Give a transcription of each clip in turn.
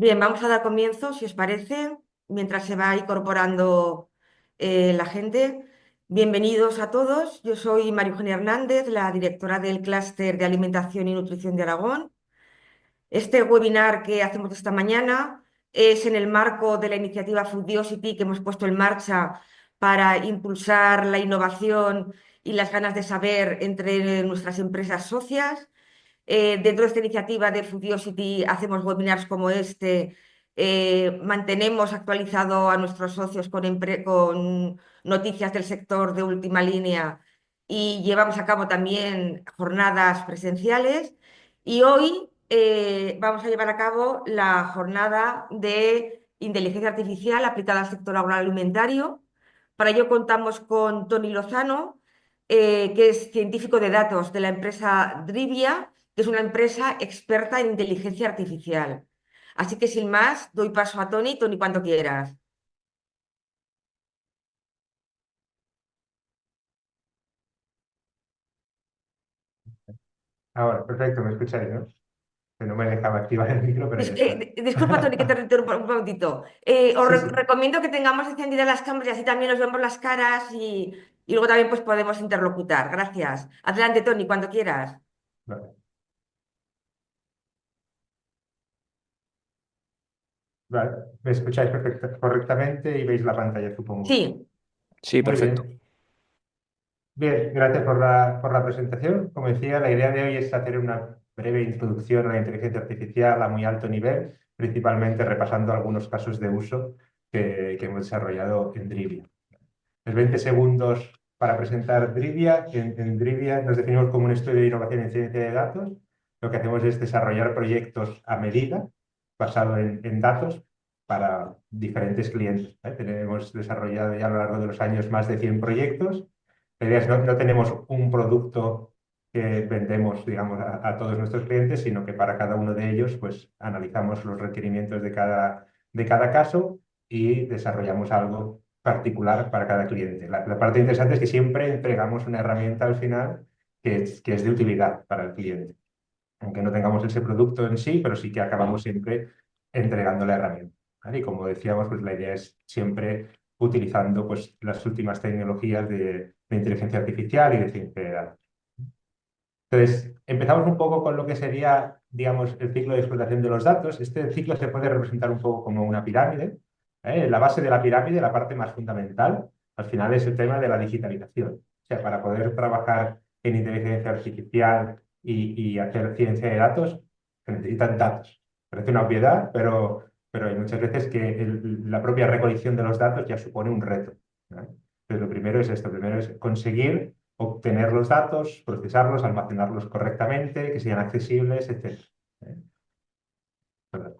Bien, vamos a dar comienzo, si os parece, mientras se va incorporando la gente. Bienvenidos a todos. Yo soy María Eugenia Hernández, la directora del Clúster de Alimentación y Nutrición de Aragón. Este webinar que hacemos esta mañana es en el marco de la iniciativa Foodiosity que hemos puesto en marcha para impulsar la innovación y las ganas de saber entre nuestras empresas socias. Dentro de esta iniciativa de Foodiosity hacemos webinars como este, mantenemos actualizado a nuestros socios con noticias del sector de última línea y llevamos a cabo también jornadas presenciales. Y hoy vamos a llevar a cabo la jornada de inteligencia artificial aplicada al sector agroalimentario. Para ello contamos con Tony Lozano, que es científico de datos de la empresa Drivia, que es una empresa experta en inteligencia artificial. Así que sin más, doy paso a Tony. Tony, cuando quieras. Ahora, perfecto, me escucháis, ¿no? Que no me dejaba activar el micro, pero ya está. Disculpa, Tony, que te interrumpa un momentito. Os Sí, sí. recomiendo que tengamos encendidas las cámaras y así también nos vemos las caras y luego también pues, podemos interlocutar. Gracias. Adelante, Tony, cuando quieras. Vale. Vale. Me escucháis correctamente y veis la pantalla, supongo. Sí, Sí, Muy perfecto. bien. Bien, gracias por la presentación. Como decía, la idea de hoy es hacer una breve introducción a la inteligencia artificial a muy alto nivel, principalmente repasando algunos casos de uso que hemos desarrollado en Drivia. Es 20 segundos para presentar Drivia. En Drivia nos definimos como un estudio de innovación en ciencia de datos. Lo que hacemos es desarrollar proyectos a medida, basado en datos, para diferentes clientes. Tenemos desarrollado ya a lo largo de los años más de 100 proyectos. La idea es no tenemos un producto que vendemos, digamos, a todos nuestros clientes, sino que para cada uno de ellos, pues, analizamos los requerimientos de cada caso y desarrollamos algo particular para cada cliente. La parte interesante es que siempre entregamos una herramienta al final que es de utilidad para el cliente. Aunque no tengamos ese producto en sí, pero sí que acabamos siempre entregando la herramienta. ¿Vale? Y como decíamos, pues la idea es siempre utilizando pues, las últimas tecnologías de inteligencia artificial y de ciencia de datos. Entonces, empezamos un poco con lo que sería, digamos, el ciclo de explotación de los datos. Este ciclo se puede representar un poco como una pirámide. La base de la pirámide, la parte más fundamental, al final es el tema de la digitalización. O sea, para poder trabajar en inteligencia artificial y hacer ciencia de datos, se necesitan datos. Parece una obviedad, pero hay muchas veces que la propia recolección de los datos ya supone un reto. ¿Vale? Entonces, lo primero es esto, primero es conseguir obtener los datos, procesarlos, almacenarlos correctamente, que sean accesibles, etc. ¿Verdad?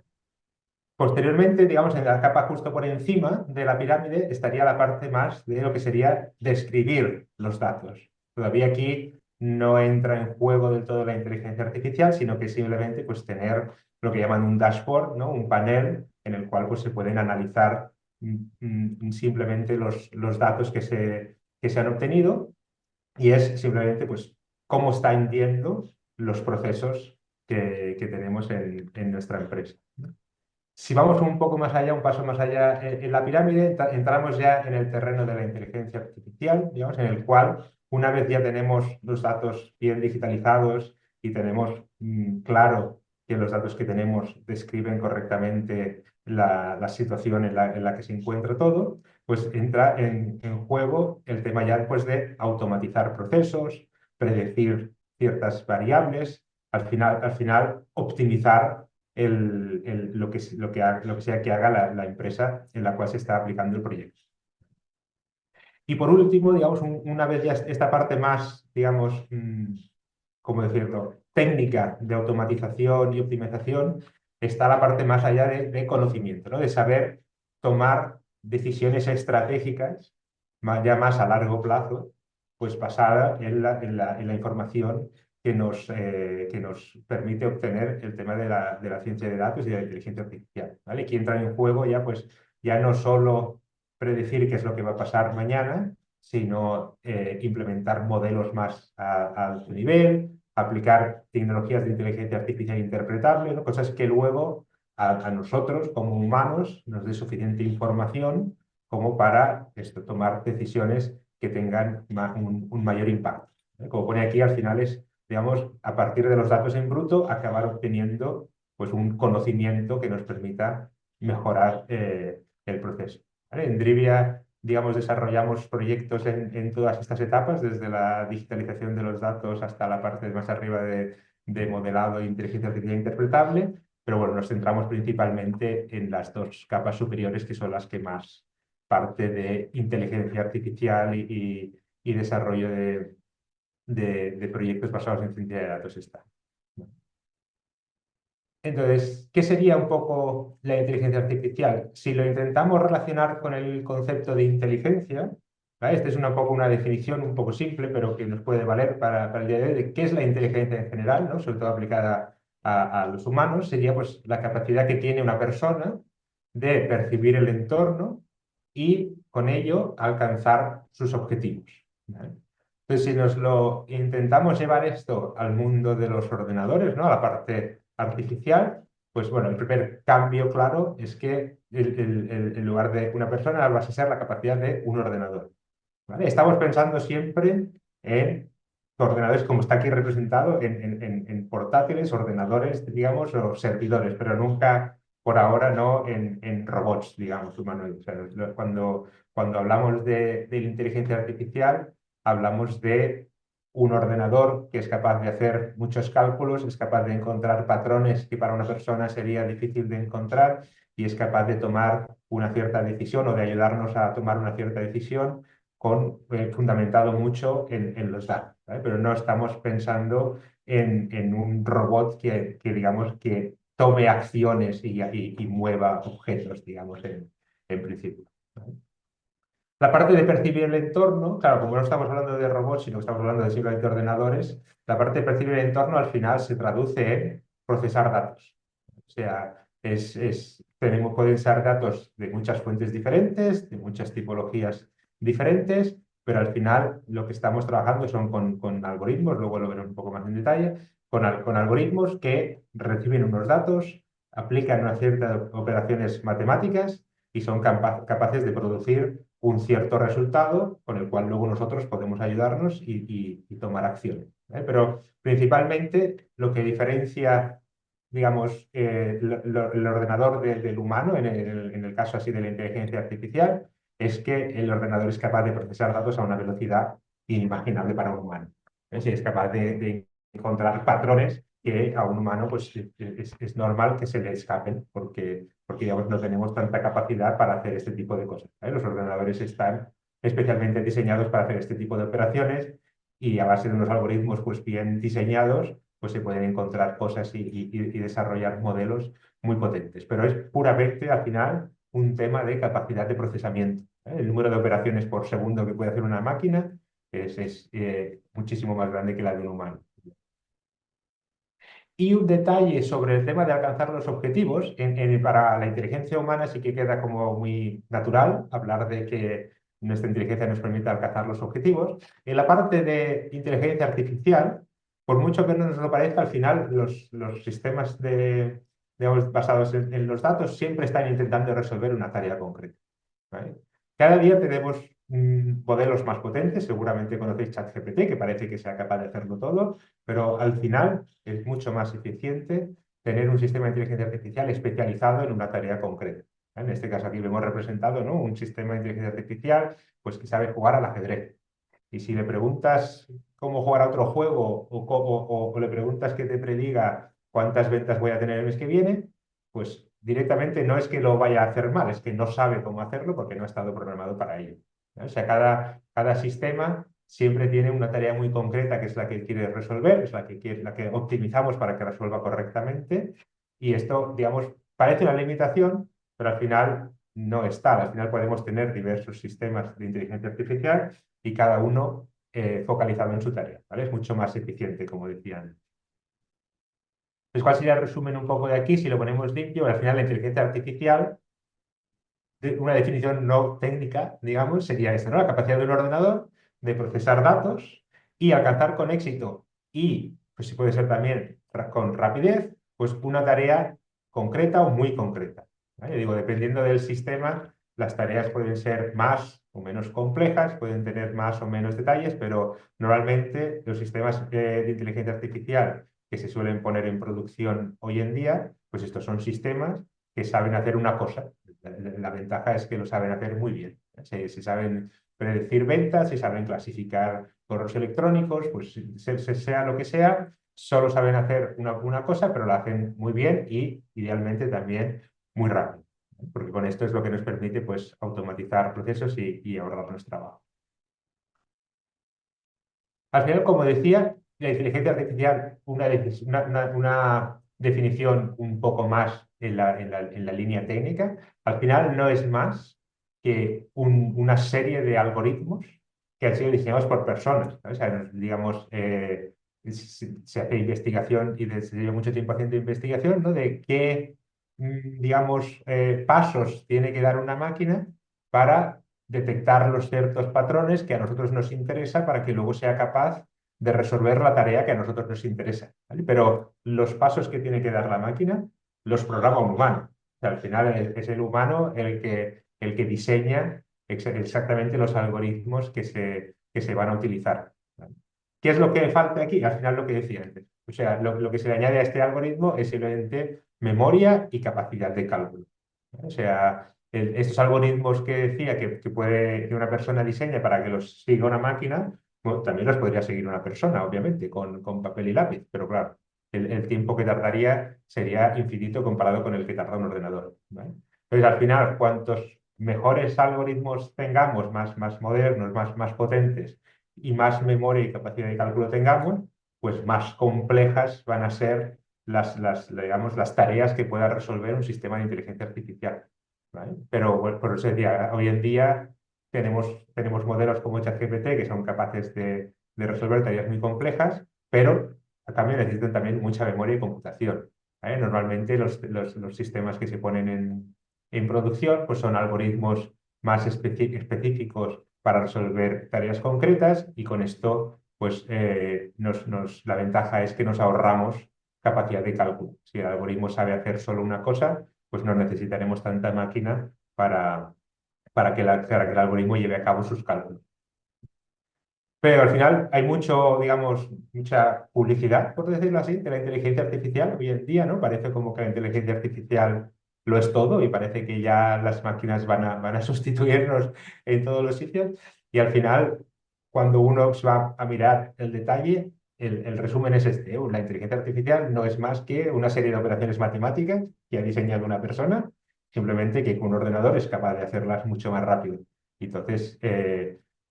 Posteriormente, digamos, en la capa justo por encima de la pirámide estaría la parte más de lo que sería describir los datos. Todavía aquí no entra en juego del todo la inteligencia artificial, sino que simplemente pues, tener lo que llaman un dashboard, ¿no? Un panel en el cual pues, se pueden analizar simplemente los datos que se han obtenido y es simplemente pues, cómo están yendo los procesos que tenemos en nuestra empresa. Si vamos un poco más allá, un paso más allá en la pirámide, entramos ya en el terreno de la inteligencia artificial, digamos, en el cual una vez ya tenemos los datos bien digitalizados y tenemos claro que los datos que tenemos describen correctamente la situación en la que se encuentra todo, pues entra en juego el tema ya pues, de automatizar procesos, predecir ciertas variables, al final optimizar lo que sea que haga la empresa en la cual se está aplicando el proyecto. Y por último, digamos, una vez ya esta parte más, digamos, ¿cómo decirlo?, técnica de automatización y optimización, está la parte más allá de conocimiento, ¿no? De saber tomar decisiones estratégicas, ya más a largo plazo, pues basada en la información que nos permite obtener el tema de la ciencia de datos y de la inteligencia artificial, ¿vale? Aquí entra en juego ya, pues, ya no solo predecir qué es lo que va a pasar mañana, sino implementar modelos más a alto nivel, aplicar tecnologías de inteligencia artificial interpretables, ¿no? Cosas que luego a nosotros como humanos nos dé suficiente información como para tomar decisiones que tengan un mayor impacto. Como pone aquí, al final es, digamos, a partir de los datos en bruto, acabar obteniendo pues, un conocimiento que nos permita mejorar el proceso. ¿Vale? En Drivia, digamos, desarrollamos proyectos en todas estas etapas, desde la digitalización de los datos hasta la parte más arriba de modelado e inteligencia artificial interpretable, pero bueno, nos centramos principalmente en las dos capas superiores, que son las que más parte de inteligencia artificial y desarrollo de proyectos basados en ciencia de datos está. Entonces, ¿qué sería un poco la inteligencia artificial? Si lo intentamos relacionar con el concepto de inteligencia, ¿vale? Esta es un poco una definición un poco simple, pero que nos puede valer para el día de hoy, de qué es la inteligencia en general, ¿no? Sobre todo aplicada a los humanos, sería pues, la capacidad que tiene una persona de percibir el entorno y con ello alcanzar sus objetivos, ¿vale? Entonces, si nos lo intentamos llevar esto al mundo de los ordenadores, ¿no? A la parte artificial, pues bueno, el primer cambio claro es que en lugar de una persona va a ser la capacidad de un ordenador, ¿vale? Estamos pensando siempre en ordenadores, como está aquí representado, en portátiles, ordenadores, digamos, o servidores, pero nunca por ahora no en robots, digamos, humanoides. O sea, cuando hablamos de la inteligencia artificial, hablamos de un ordenador que es capaz de hacer muchos cálculos, es capaz de encontrar patrones que para una persona sería difícil de encontrar y es capaz de tomar una cierta decisión o de ayudarnos a tomar una cierta decisión fundamentado mucho en los datos, ¿vale? Pero no estamos pensando en un robot digamos, que tome acciones y mueva objetos, digamos, en principio, ¿vale? La parte de percibir el entorno, claro, como no estamos hablando de robots, sino que estamos hablando de simplemente ordenadores, la parte de percibir el entorno al final se traduce en procesar datos. O sea, pueden ser datos de muchas fuentes diferentes, de muchas tipologías diferentes, pero al final lo que estamos trabajando son con algoritmos, luego lo veremos un poco más en detalle, con algoritmos que reciben unos datos, aplican una ciertas operaciones matemáticas y son capaces de producir un cierto resultado con el cual luego nosotros podemos ayudarnos y tomar acciones, ¿vale? Pero principalmente lo que diferencia, digamos, el ordenador del humano, en el caso así de la inteligencia artificial, es que el ordenador es capaz de procesar datos a una velocidad inimaginable para un humano. Es decir, es capaz de encontrar patrones que a un humano pues, es normal que se le escapen porque digamos, no tenemos tanta capacidad para hacer este tipo de cosas, ¿vale? Los ordenadores están especialmente diseñados para hacer este tipo de operaciones y a base de unos algoritmos pues, bien diseñados, pues se pueden encontrar cosas y desarrollar modelos muy potentes. Pero es puramente, al final, un tema de capacidad de procesamiento, ¿eh? El número de operaciones por segundo que puede hacer una máquina es muchísimo más grande que la de un humano. Y un detalle sobre el tema de alcanzar los objetivos. Para la inteligencia humana sí que queda como muy natural hablar de que nuestra inteligencia nos permite alcanzar los objetivos. En la parte de inteligencia artificial, por mucho que no nos lo parezca, al final los sistemas digamos, basados en los datos siempre están intentando resolver una tarea concreta, ¿vale? Cada día tenemos modelos más potentes, seguramente conocéis ChatGPT, que parece que sea capaz de hacerlo todo, pero al final es mucho más eficiente tener un sistema de inteligencia artificial especializado en una tarea concreta. En este caso aquí vemos representado, ¿no? Un sistema de inteligencia artificial pues, que sabe jugar al ajedrez. Y si le preguntas cómo jugar a otro juego o le preguntas que te prediga cuántas ventas voy a tener el mes que viene, pues directamente no es que lo vaya a hacer mal, es que no sabe cómo hacerlo porque no ha estado programado para ello, ¿no? O sea, cada sistema siempre tiene una tarea muy concreta que es la que quiere resolver, es la que optimizamos para que resuelva correctamente. Y esto, digamos, parece una limitación, pero al final no está. Al final podemos tener diversos sistemas de inteligencia artificial y cada uno focalizado en su tarea, ¿vale? Es mucho más eficiente, como decían. Entonces, ¿cuál sería el resumen un poco de aquí? Si lo ponemos limpio, al final la inteligencia artificial, una definición no técnica, digamos, sería esta, ¿no? La capacidad de un ordenador de procesar datos y alcanzar con éxito y, pues si puede ser también con rapidez, pues una tarea concreta o muy concreta. ¿Vale? Digo, dependiendo del sistema, las tareas pueden ser más o menos complejas, pueden tener más o menos detalles, pero normalmente los sistemas de inteligencia artificial que se suelen poner en producción hoy en día, pues estos son sistemas que saben hacer una cosa. La ventaja es que lo saben hacer muy bien. Se saben predecir ventas, se saben clasificar correos electrónicos, pues sea lo que sea, solo saben hacer una cosa, pero la hacen muy bien y idealmente también muy rápido. Porque con esto es lo que nos permite pues, automatizar procesos y ahorrarnos trabajo. Al final, como decía, la inteligencia artificial, una definición un poco más en la línea técnica, al final no es más que una serie de algoritmos que han sido diseñados por personas, ¿no? O sea, digamos, se hace investigación y se lleva mucho tiempo haciendo investigación, ¿no? De qué, digamos, pasos tiene que dar una máquina para detectar los ciertos patrones que a nosotros nos interesa para que luego sea capaz de resolver la tarea que a nosotros nos interesa. ¿Vale? Pero los pasos que tiene que dar la máquina los programa un humano. O sea, al final es el humano el que diseña exactamente los algoritmos que se van a utilizar. ¿Vale? ¿Qué es lo que falta aquí? Al final lo que decía antes. O sea, lo que se le añade a este algoritmo es simplemente memoria y capacidad de cálculo. ¿Vale? O sea, estos algoritmos que decía que una persona diseña para que los siga una máquina, bueno, también los podría seguir una persona, obviamente, con papel y lápiz, pero claro, el tiempo que tardaría sería infinito comparado con el que tarda un ordenador. ¿Vale? Entonces, al final, cuantos mejores algoritmos tengamos, más modernos, más potentes y más memoria y capacidad de cálculo tengamos, pues más complejas van a ser digamos, las tareas que pueda resolver un sistema de inteligencia artificial. ¿Vale? Pero bueno, por eso decía, hoy en día tenemos modelos como ChatGPT que son capaces de resolver tareas muy complejas, pero a cambio necesitan también mucha memoria y computación. ¿Vale? Normalmente los sistemas que se ponen en producción pues son algoritmos más específicos para resolver tareas concretas y con esto pues la ventaja es que nos ahorramos capacidad de cálculo. Si el algoritmo sabe hacer solo una cosa, pues no necesitaremos tanta máquina para que el algoritmo lleve a cabo sus cálculos. Pero al final hay digamos, mucha publicidad, por decirlo así, de la inteligencia artificial hoy en día, ¿no? Parece como que la inteligencia artificial lo es todo y parece que ya las máquinas van a sustituirnos en todos los sitios. Y al final, cuando uno se va a mirar el detalle, el resumen es este, ¿eh? La inteligencia artificial no es más que una serie de operaciones matemáticas que ha diseñado una persona, simplemente que con un ordenador es capaz de hacerlas mucho más rápido. Entonces,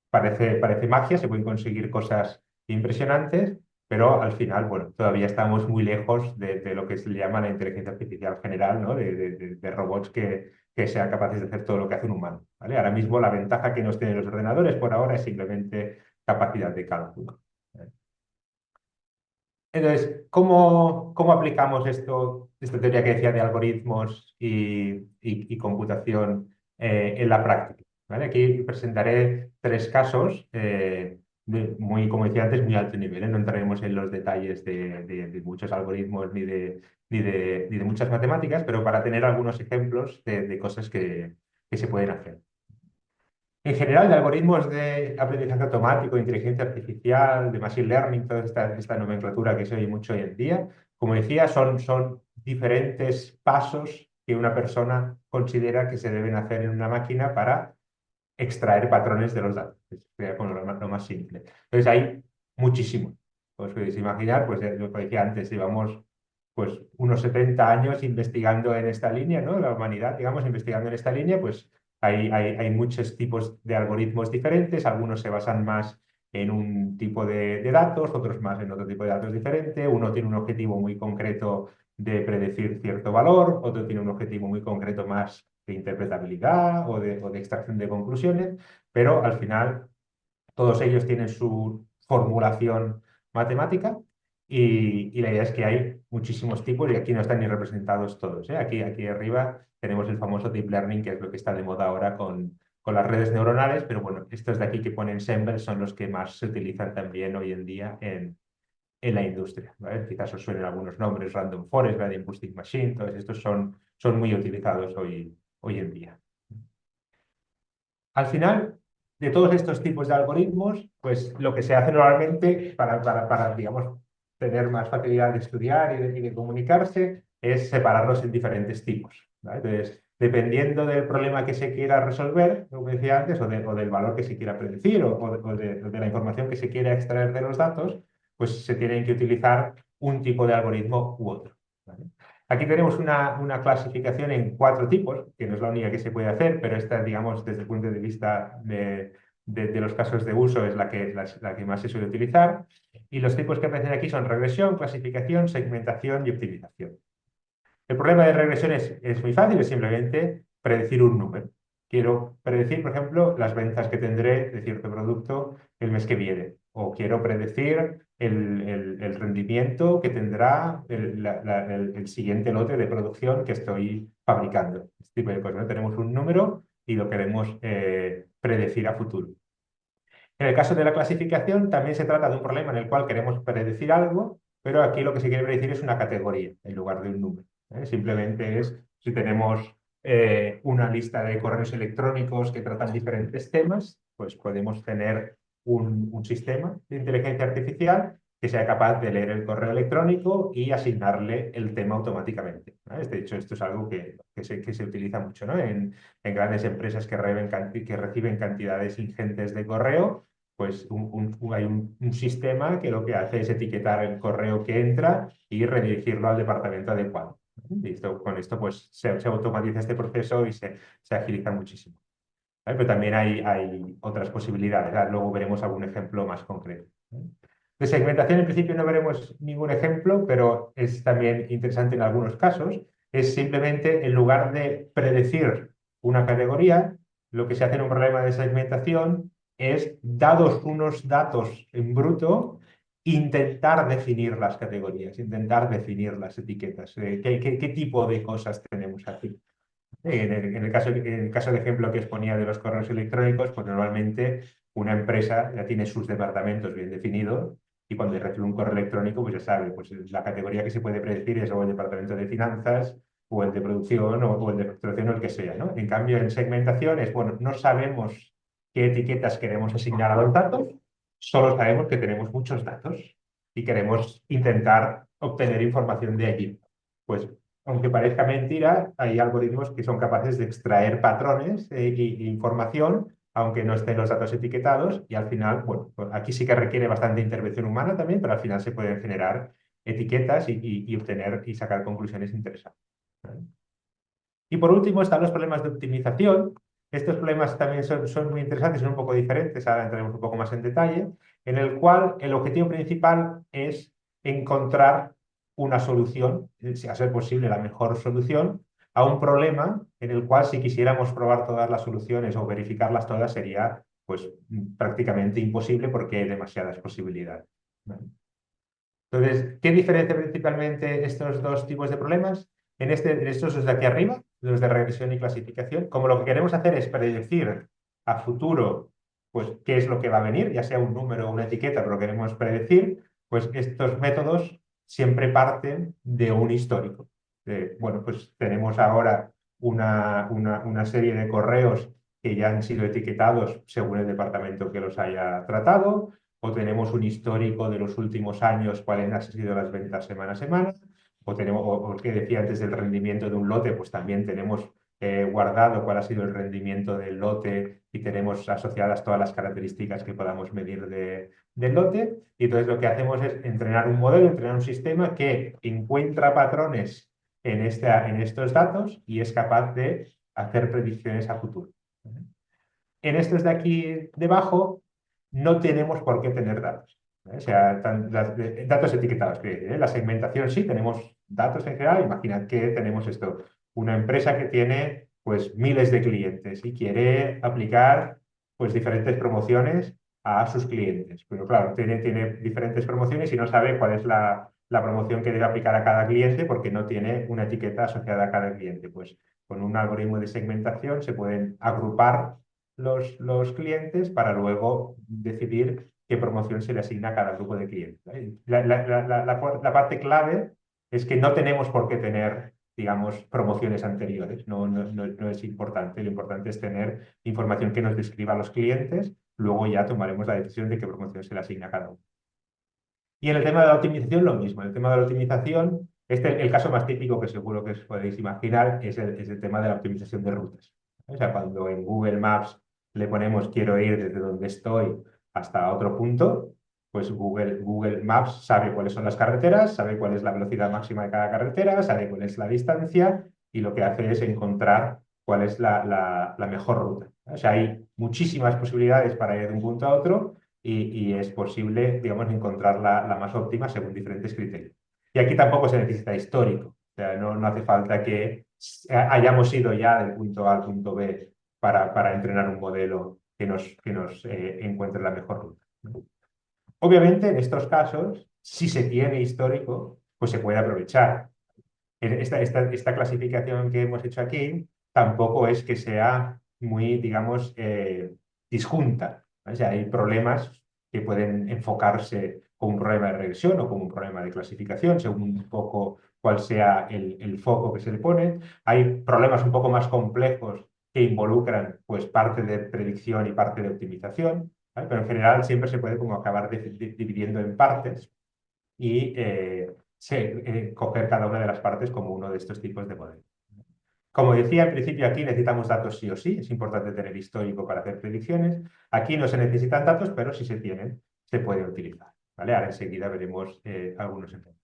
parece magia, se pueden conseguir cosas impresionantes, pero al final, bueno, todavía estamos muy lejos de lo que se le llama la inteligencia artificial general, ¿no? De robots que sean capaces de hacer todo lo que hace un humano, ¿vale? Ahora mismo la ventaja que nos tienen los ordenadores por ahora es simplemente capacidad de cálculo. Entonces, ¿cómo aplicamos esta teoría que decía de algoritmos y computación en la práctica? ¿Vale? Aquí presentaré tres casos, como decía antes, muy alto nivel, ¿eh? No entraremos en los detalles de muchos algoritmos ni de muchas matemáticas, pero para tener algunos ejemplos de cosas que se pueden hacer. En general, de algoritmos de aprendizaje automático, inteligencia artificial, de machine learning, toda esta nomenclatura que se oye mucho hoy en día, como decía, son diferentes pasos que una persona considera que se deben hacer en una máquina para extraer patrones de los datos. Sería como lo más simple. Entonces hay muchísimos. Os podéis imaginar, pues lo que decía antes, llevamos pues unos 70 años investigando en esta línea, ¿no? La humanidad, digamos, investigando en esta línea, pues hay muchos tipos de algoritmos diferentes, algunos se basan más en un tipo de datos, otros más en otro tipo de datos diferente, uno tiene un objetivo muy concreto de predecir cierto valor, otro tiene un objetivo muy concreto más de interpretabilidad o de extracción de conclusiones, pero al final todos ellos tienen su formulación matemática y la idea es que hay muchísimos tipos y aquí no están ni representados todos, ¿eh? Aquí arriba tenemos el famoso deep learning, que es lo que está de moda ahora con las redes neuronales, pero bueno, estos de aquí que ponen Sember son los que más se utilizan también hoy en día en la industria, ¿vale? Quizás os suenen algunos nombres, Random Forest, Gradient Boosting Machine, todos estos son muy utilizados hoy en día. Al final, de todos estos tipos de algoritmos, pues lo que se hace normalmente para digamos, tener más facilidad de estudiar y de comunicarse es separarlos en diferentes tipos, ¿vale? Entonces, dependiendo del problema que se quiera resolver, como decía antes, o del valor que se quiera predecir, o de la información que se quiera extraer de los datos, pues se tienen que utilizar un tipo de algoritmo u otro, ¿vale? Aquí tenemos una clasificación en 4 tipos, que no es la única que se puede hacer, pero esta, digamos, desde el punto de vista de los casos de uso es la que más se suele utilizar. Y los tipos que aparecen aquí son regresión, clasificación, segmentación y optimización. El problema de regresión es muy fácil, es simplemente predecir un número. Quiero predecir, por ejemplo, las ventas que tendré de cierto producto el mes que viene. O quiero predecir el rendimiento que tendrá el siguiente lote de producción que estoy fabricando. Este tipo de cosas, ¿no? Tenemos un número y lo queremos predecir a futuro. En el caso de la clasificación, también se trata de un problema en el cual queremos predecir algo, pero aquí lo que se quiere predecir es una categoría en lugar de un número, ¿eh? Simplemente es si tenemos una lista de correos electrónicos que tratan diferentes temas, pues podemos tener un sistema de inteligencia artificial que sea capaz de leer el correo electrónico y asignarle el tema automáticamente, ¿eh? De hecho, esto es algo que se utiliza mucho, ¿no? En grandes empresas que reciben cantidades ingentes de correo, pues hay un sistema que lo que hace es etiquetar el correo que entra y redirigirlo al departamento adecuado. Y con esto pues se automatiza este proceso y se agiliza muchísimo, ¿vale? Pero también hay otras posibilidades, ¿vale? Luego veremos algún ejemplo más concreto, ¿vale? De segmentación en principio no veremos ningún ejemplo, pero es también interesante en algunos casos. Es simplemente en lugar de predecir una categoría, lo que se hace en un problema de segmentación es, dados unos datos en bruto, intentar definir las categorías, intentar definir las etiquetas. ¿Qué tipo de cosas tenemos aquí? En el caso de ejemplo que os ponía de los correos electrónicos, pues normalmente una empresa ya tiene sus departamentos bien definidos y cuando recibe un correo electrónico, pues ya sabe, pues la categoría que se puede predecir es o el departamento de finanzas o el de producción o el de facturación o el que sea, ¿no? En cambio, en segmentación es, bueno, no sabemos qué etiquetas queremos asignar a los datos, solo sabemos que tenemos muchos datos y queremos intentar obtener información de allí. Pues aunque parezca mentira, hay algoritmos que son capaces de extraer patrones y información, aunque no estén los datos etiquetados, y al final, bueno, pues aquí sí que requiere bastante intervención humana también, pero al final se pueden generar etiquetas y obtener y sacar conclusiones interesantes, ¿vale? Y por último están los problemas de optimización. Estos problemas también son muy interesantes, son un poco diferentes, ahora entraremos un poco más en detalle, en el cual el objetivo principal es encontrar una solución, si a ser posible la mejor solución, a un problema en el cual si quisiéramos probar todas las soluciones o verificarlas todas sería pues prácticamente imposible porque hay demasiadas posibilidades, ¿vale? Entonces, ¿qué diferencia principalmente estos dos tipos de problemas? En estos los de aquí arriba, los de regresión y clasificación, como lo que queremos hacer es predecir a futuro, pues, qué es lo que va a venir, ya sea un número o una etiqueta, pero lo queremos predecir, pues estos métodos siempre parten de un histórico. Bueno, pues tenemos ahora una serie de correos que ya han sido etiquetados según el departamento que los haya tratado, o tenemos un histórico de los últimos años, cuáles han sido las ventas semana a semana, o el que decía antes del rendimiento de un lote, pues también tenemos guardado cuál ha sido el rendimiento del lote y tenemos asociadas todas las características que podamos medir del lote. Y entonces lo que hacemos es entrenar un modelo, entrenar un sistema que encuentra patrones en estos datos y es capaz de hacer predicciones a futuro. En estos de aquí debajo no tenemos por qué tener datos, ¿eh? O sea, datos etiquetados. La segmentación sí, tenemos datos en general. Imaginad que tenemos esto, una empresa que tiene pues miles de clientes y quiere aplicar pues diferentes promociones a sus clientes. Pero claro, tiene diferentes promociones y no sabe cuál es la promoción que debe aplicar a cada cliente porque no tiene una etiqueta asociada a cada cliente. Pues con un algoritmo de segmentación se pueden agrupar los clientes para luego decidir qué promoción se le asigna a cada grupo de clientes, ¿vale? La parte clave es que no tenemos por qué tener, digamos, promociones anteriores. No es importante. Lo importante es tener información que nos describa a los clientes. Luego ya tomaremos la decisión de qué promoción se le asigna a cada uno. Y en el tema de la optimización, lo mismo. En el tema de la optimización, el caso más típico que seguro que os podéis imaginar es el tema de la optimización de rutas. O sea, cuando en Google Maps le ponemos quiero ir desde donde estoy hasta otro punto, pues Google Maps sabe cuáles son las carreteras, sabe cuál es la velocidad máxima de cada carretera, sabe cuál es la distancia y lo que hace es encontrar cuál es la mejor ruta. O sea, hay muchísimas posibilidades para ir de un punto a otro y es posible, digamos, encontrar la más óptima según diferentes criterios. Y aquí tampoco se necesita histórico, o sea, no hace falta que hayamos ido ya del punto A al punto B para entrenar un modelo que nos encuentre la mejor ruta. Obviamente, en estos casos, si se tiene histórico, pues se puede aprovechar. Esta clasificación que hemos hecho aquí tampoco es que sea muy, digamos, disjunta, ¿vale? O sea, hay problemas que pueden enfocarse como un problema de regresión o como un problema de clasificación, según un poco cuál sea el foco que se le pone. Hay problemas un poco más complejos que involucran pues, parte de predicción y parte de optimización, ¿vale? Pero en general siempre se puede como acabar dividiendo en partes y coger cada una de las partes como uno de estos tipos de modelos. Como decía, en principio aquí necesitamos datos sí o sí, es importante tener histórico para hacer predicciones. Aquí no se necesitan datos, pero si se tienen, se puede utilizar, ¿vale? Ahora enseguida veremos algunos ejemplos.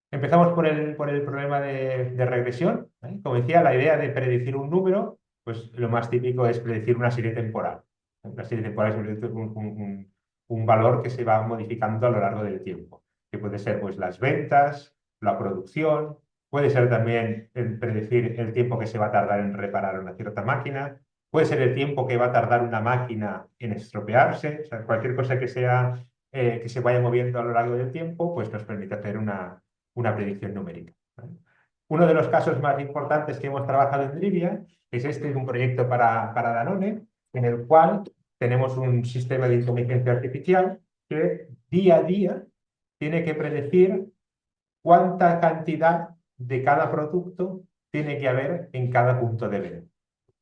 Empezamos por el problema de regresión, ¿vale? Como decía, la idea de predecir un número, pues lo más típico es predecir una serie temporal. Una serie temporal es un valor que se va modificando a lo largo del tiempo, que puede ser pues, las ventas, la producción, puede ser también predecir el tiempo que se va a tardar en reparar una cierta máquina, puede ser el tiempo que va a tardar una máquina en estropearse, o sea, cualquier cosa que se vaya moviendo a lo largo del tiempo, pues nos permite hacer una predicción numérica, ¿vale? Uno de los casos más importantes que hemos trabajado en Drivia es un proyecto para Danone, en el cual tenemos un sistema de inteligencia artificial que día a día tiene que predecir cuánta cantidad de cada producto tiene que haber en cada punto de venta.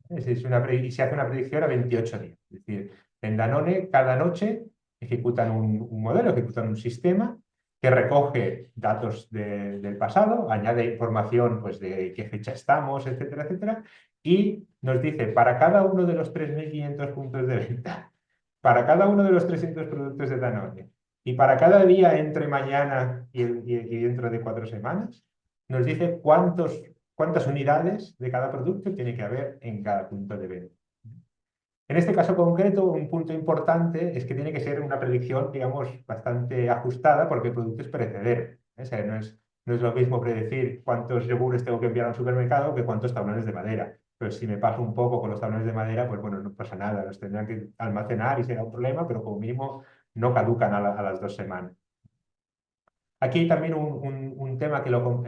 Y se hace una predicción a 28 días. Es decir, en Danone cada noche ejecutan un modelo, ejecutan un sistema que recoge datos del pasado, añade información pues, de qué fecha estamos, etcétera, etcétera, y nos dice para cada uno de los 3.500 puntos de venta, para cada uno de los 300 productos de Danone y para cada día entre mañana y dentro de 4 semanas, nos dice cuántas unidades de cada producto tiene que haber en cada punto de venta. En este caso concreto, un punto importante es que tiene que ser una predicción, digamos, bastante ajustada porque el producto es perecedero, ¿eh? O sea, no es lo mismo predecir cuántos yogures tengo que enviar a un supermercado que cuántos tablones de madera. Pero si me paso un poco con los tablones de madera, pues bueno, no pasa nada, los tendrán que almacenar y será un problema, pero como mínimo no caducan a las 2 semanas. Aquí hay también un tema que lo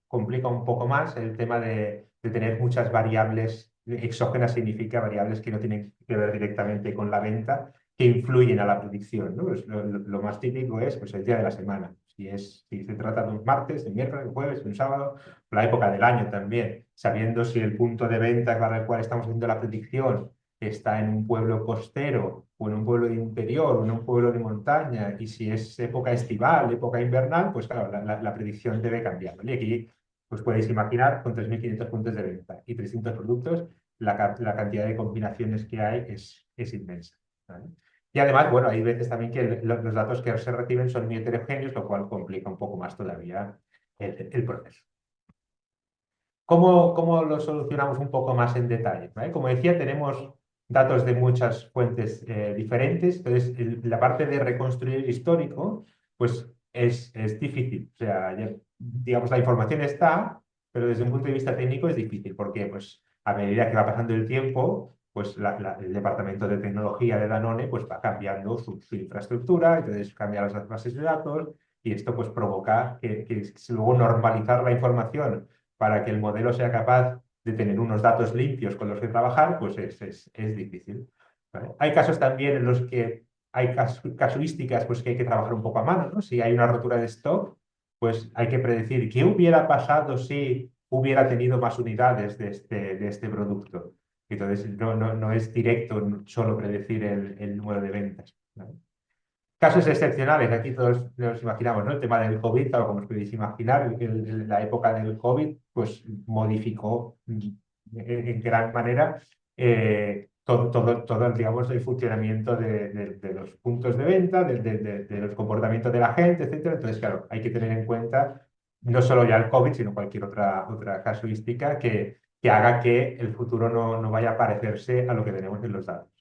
complica un poco más, el tema de tener muchas variables exógenas, significa variables que no tienen que ver directamente con la venta, que influyen a la predicción, ¿no? Pues lo más típico es pues, el día de la semana. Si se trata de un martes, de un miércoles, de un jueves, de un sábado, la época del año también, sabiendo si el punto de venta para el cual estamos haciendo la predicción está en un pueblo costero o en un pueblo de interior o en un pueblo de montaña, y si es época estival, época invernal, pues claro, la predicción debe cambiar, ¿vale? Y aquí pues podéis imaginar, con 3.500 puntos de venta y 300 productos, la cantidad de combinaciones que hay es inmensa, ¿vale? Y además, bueno, hay veces también que los datos que se reciben son muy heterogéneos, lo cual complica un poco más todavía el proceso. ¿Cómo lo solucionamos un poco más en detalle? ¿Vale? Como decía, tenemos datos de muchas fuentes diferentes, entonces la parte de reconstruir el histórico pues es difícil. O sea, digamos, la información está, pero desde un punto de vista técnico es difícil, porque pues, a medida que va pasando el tiempo, pues el departamento de tecnología de Danone pues, va cambiando su infraestructura, entonces cambia las bases de datos, y esto pues, provoca que luego normalizar la información para que el modelo sea capaz de tener unos datos limpios con los que trabajar, pues es difícil, ¿vale? Hay casos también en los que hay casuísticas pues, que hay que trabajar un poco a mano, ¿no? Si hay una rotura de stock, pues hay que predecir qué hubiera pasado si hubiera tenido más unidades de este producto. Entonces, no es directo solo predecir el número de ventas, ¿no? Casos excepcionales, aquí todos nos imaginamos, ¿no? El tema del COVID, claro, como os podéis imaginar, la época del COVID, pues modificó en gran manera todo, digamos, el funcionamiento de los puntos de venta, de los comportamientos de la gente, etcétera. Entonces, claro, hay que tener en cuenta no solo ya el COVID, sino cualquier otra casuística que haga que el futuro no vaya a parecerse a lo que tenemos en los datos.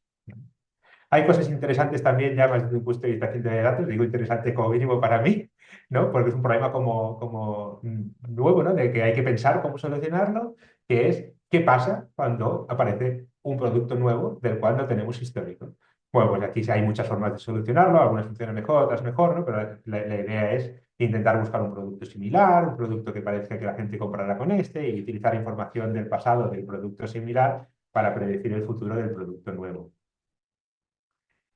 Hay cosas interesantes también, ya más desde un punto de vista de datos, digo interesante como mínimo para mí, ¿no? Porque es un problema como nuevo, ¿no? De que hay que pensar cómo solucionarlo, que es qué pasa cuando aparece un producto nuevo del cual no tenemos histórico. Bueno, pues aquí sí hay muchas formas de solucionarlo, algunas funcionan mejor, otras mejor, ¿no? Pero la idea es intentar buscar un producto similar, un producto que parezca que la gente comprará con este y utilizar información del pasado del producto similar para predecir el futuro del producto nuevo.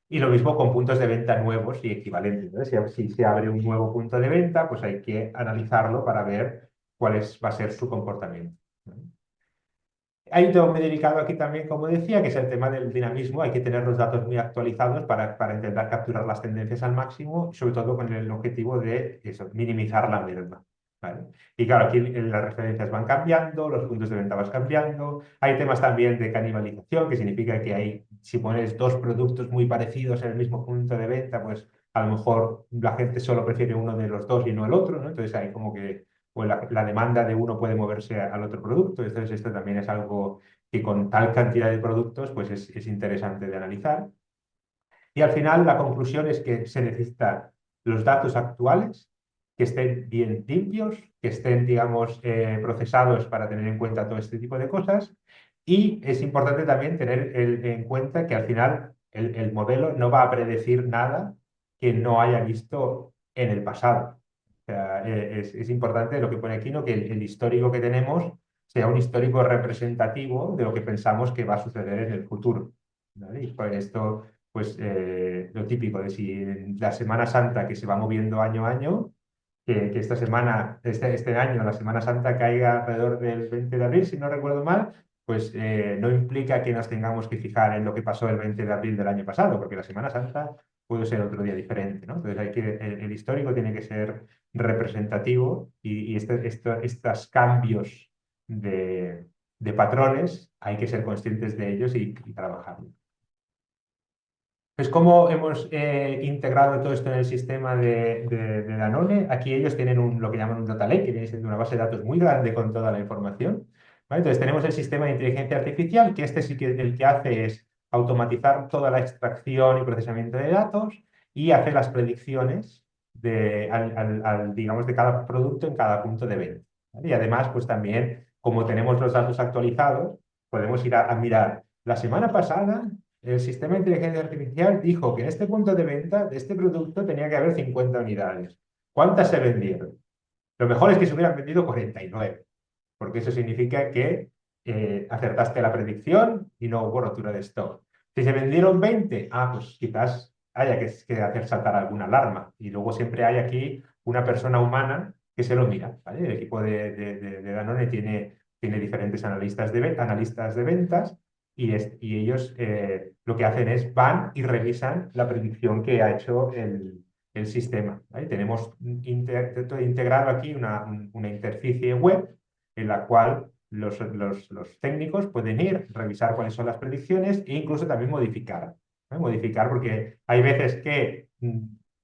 Y lo mismo con puntos de venta nuevos y equivalentes, ¿no? Si se abre un nuevo punto de venta, pues hay que analizarlo para ver va a ser su comportamiento, ¿no? Hay un tema muy delicado aquí también, como decía, que es el tema del dinamismo. Hay que tener los datos muy actualizados para intentar capturar las tendencias al máximo, sobre todo con el objetivo de eso, minimizar la merma, ¿vale? Y claro, aquí las referencias van cambiando, los puntos de venta van cambiando. Hay temas también de canibalización, que significa que si pones dos productos muy parecidos en el mismo punto de venta, pues a lo mejor la gente solo prefiere uno de los dos y no el otro, ¿no? Entonces hay como que pues la demanda de uno puede moverse al otro producto. Entonces, esto también es algo que con tal cantidad de productos pues es interesante de analizar. Y al final, la conclusión es que se necesitan los datos actuales, que estén bien limpios, que estén, digamos, procesados para tener en cuenta todo este tipo de cosas. Y es importante también tener en cuenta que al final el modelo no va a predecir nada que no haya visto en el pasado. O sea, es importante lo que pone aquí, ¿no? Que el histórico que tenemos sea un histórico representativo de lo que pensamos que va a suceder en el futuro, ¿vale? Y por esto pues lo típico de si en la Semana Santa que se va moviendo año a año, que esta semana, este año, la Semana Santa caiga alrededor del 20 de abril, si no recuerdo mal, pues no implica que nos tengamos que fijar en lo que pasó el 20 de abril del año pasado, porque la Semana Santa puede ser otro día diferente, ¿no? Entonces el histórico tiene que ser representativo y estos cambios de patrones hay que ser conscientes de ellos y trabajarlos. Pues cómo hemos integrado todo esto en el sistema de Danone. Aquí ellos tienen lo que llaman un data lake, que viene siendo una base de datos muy grande con toda la información, ¿vale? Entonces tenemos el sistema de inteligencia artificial, que este sí que el que hace es automatizar toda la extracción y procesamiento de datos y hace las predicciones digamos, de cada producto en cada punto de venta, ¿vale? Y además, pues también, como tenemos los datos actualizados, podemos ir a mirar la semana pasada. El sistema de inteligencia artificial dijo que en este punto de venta de este producto tenía que haber 50 unidades. ¿Cuántas se vendieron? Lo mejor es que se hubieran vendido 49, porque eso significa que acertaste la predicción y no hubo rotura de stock. Si se vendieron 20, pues quizás haya que hacer saltar alguna alarma. Y luego siempre hay aquí una persona humana que se lo mira, ¿vale? El equipo de Danone tiene diferentes analistas de ventas y ellos lo que hacen es van y revisan la predicción que ha hecho el sistema, ¿vale? Tenemos integrado aquí una interficie web en la cual los técnicos pueden ir, revisar cuáles son las predicciones e incluso también modificar, ¿no? Modificar porque hay veces que,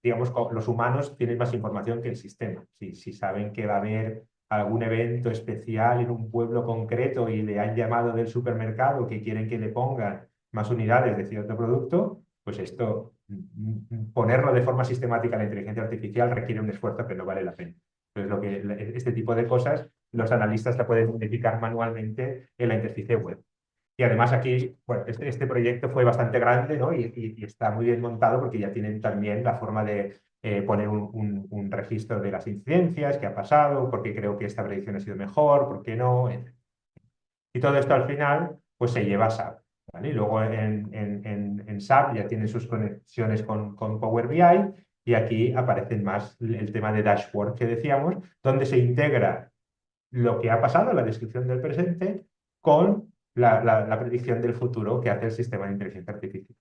digamos, los humanos tienen más información que el sistema. Si saben que va a haber algún evento especial en un pueblo concreto y le han llamado del supermercado que quieren que le pongan más unidades de cierto producto, pues esto, ponerlo de forma sistemática a la inteligencia artificial requiere un esfuerzo que no vale la pena. Entonces, este tipo de cosas los analistas la pueden modificar manualmente en la interfaz web. Y además aquí, bueno, este proyecto fue bastante grande, ¿no? Y está muy bien montado porque ya tienen también la forma de poner un registro de las incidencias, qué ha pasado, por qué creo que esta predicción ha sido mejor, por qué no, etc. Y todo esto al final, pues se lleva a SAP. ¿vale? Y luego en SAP ya tienen sus conexiones con Power BI y aquí aparecen más el tema de dashboard que decíamos, donde se integra lo que ha pasado, la descripción del presente, con la predicción del futuro que hace el sistema de inteligencia artificial.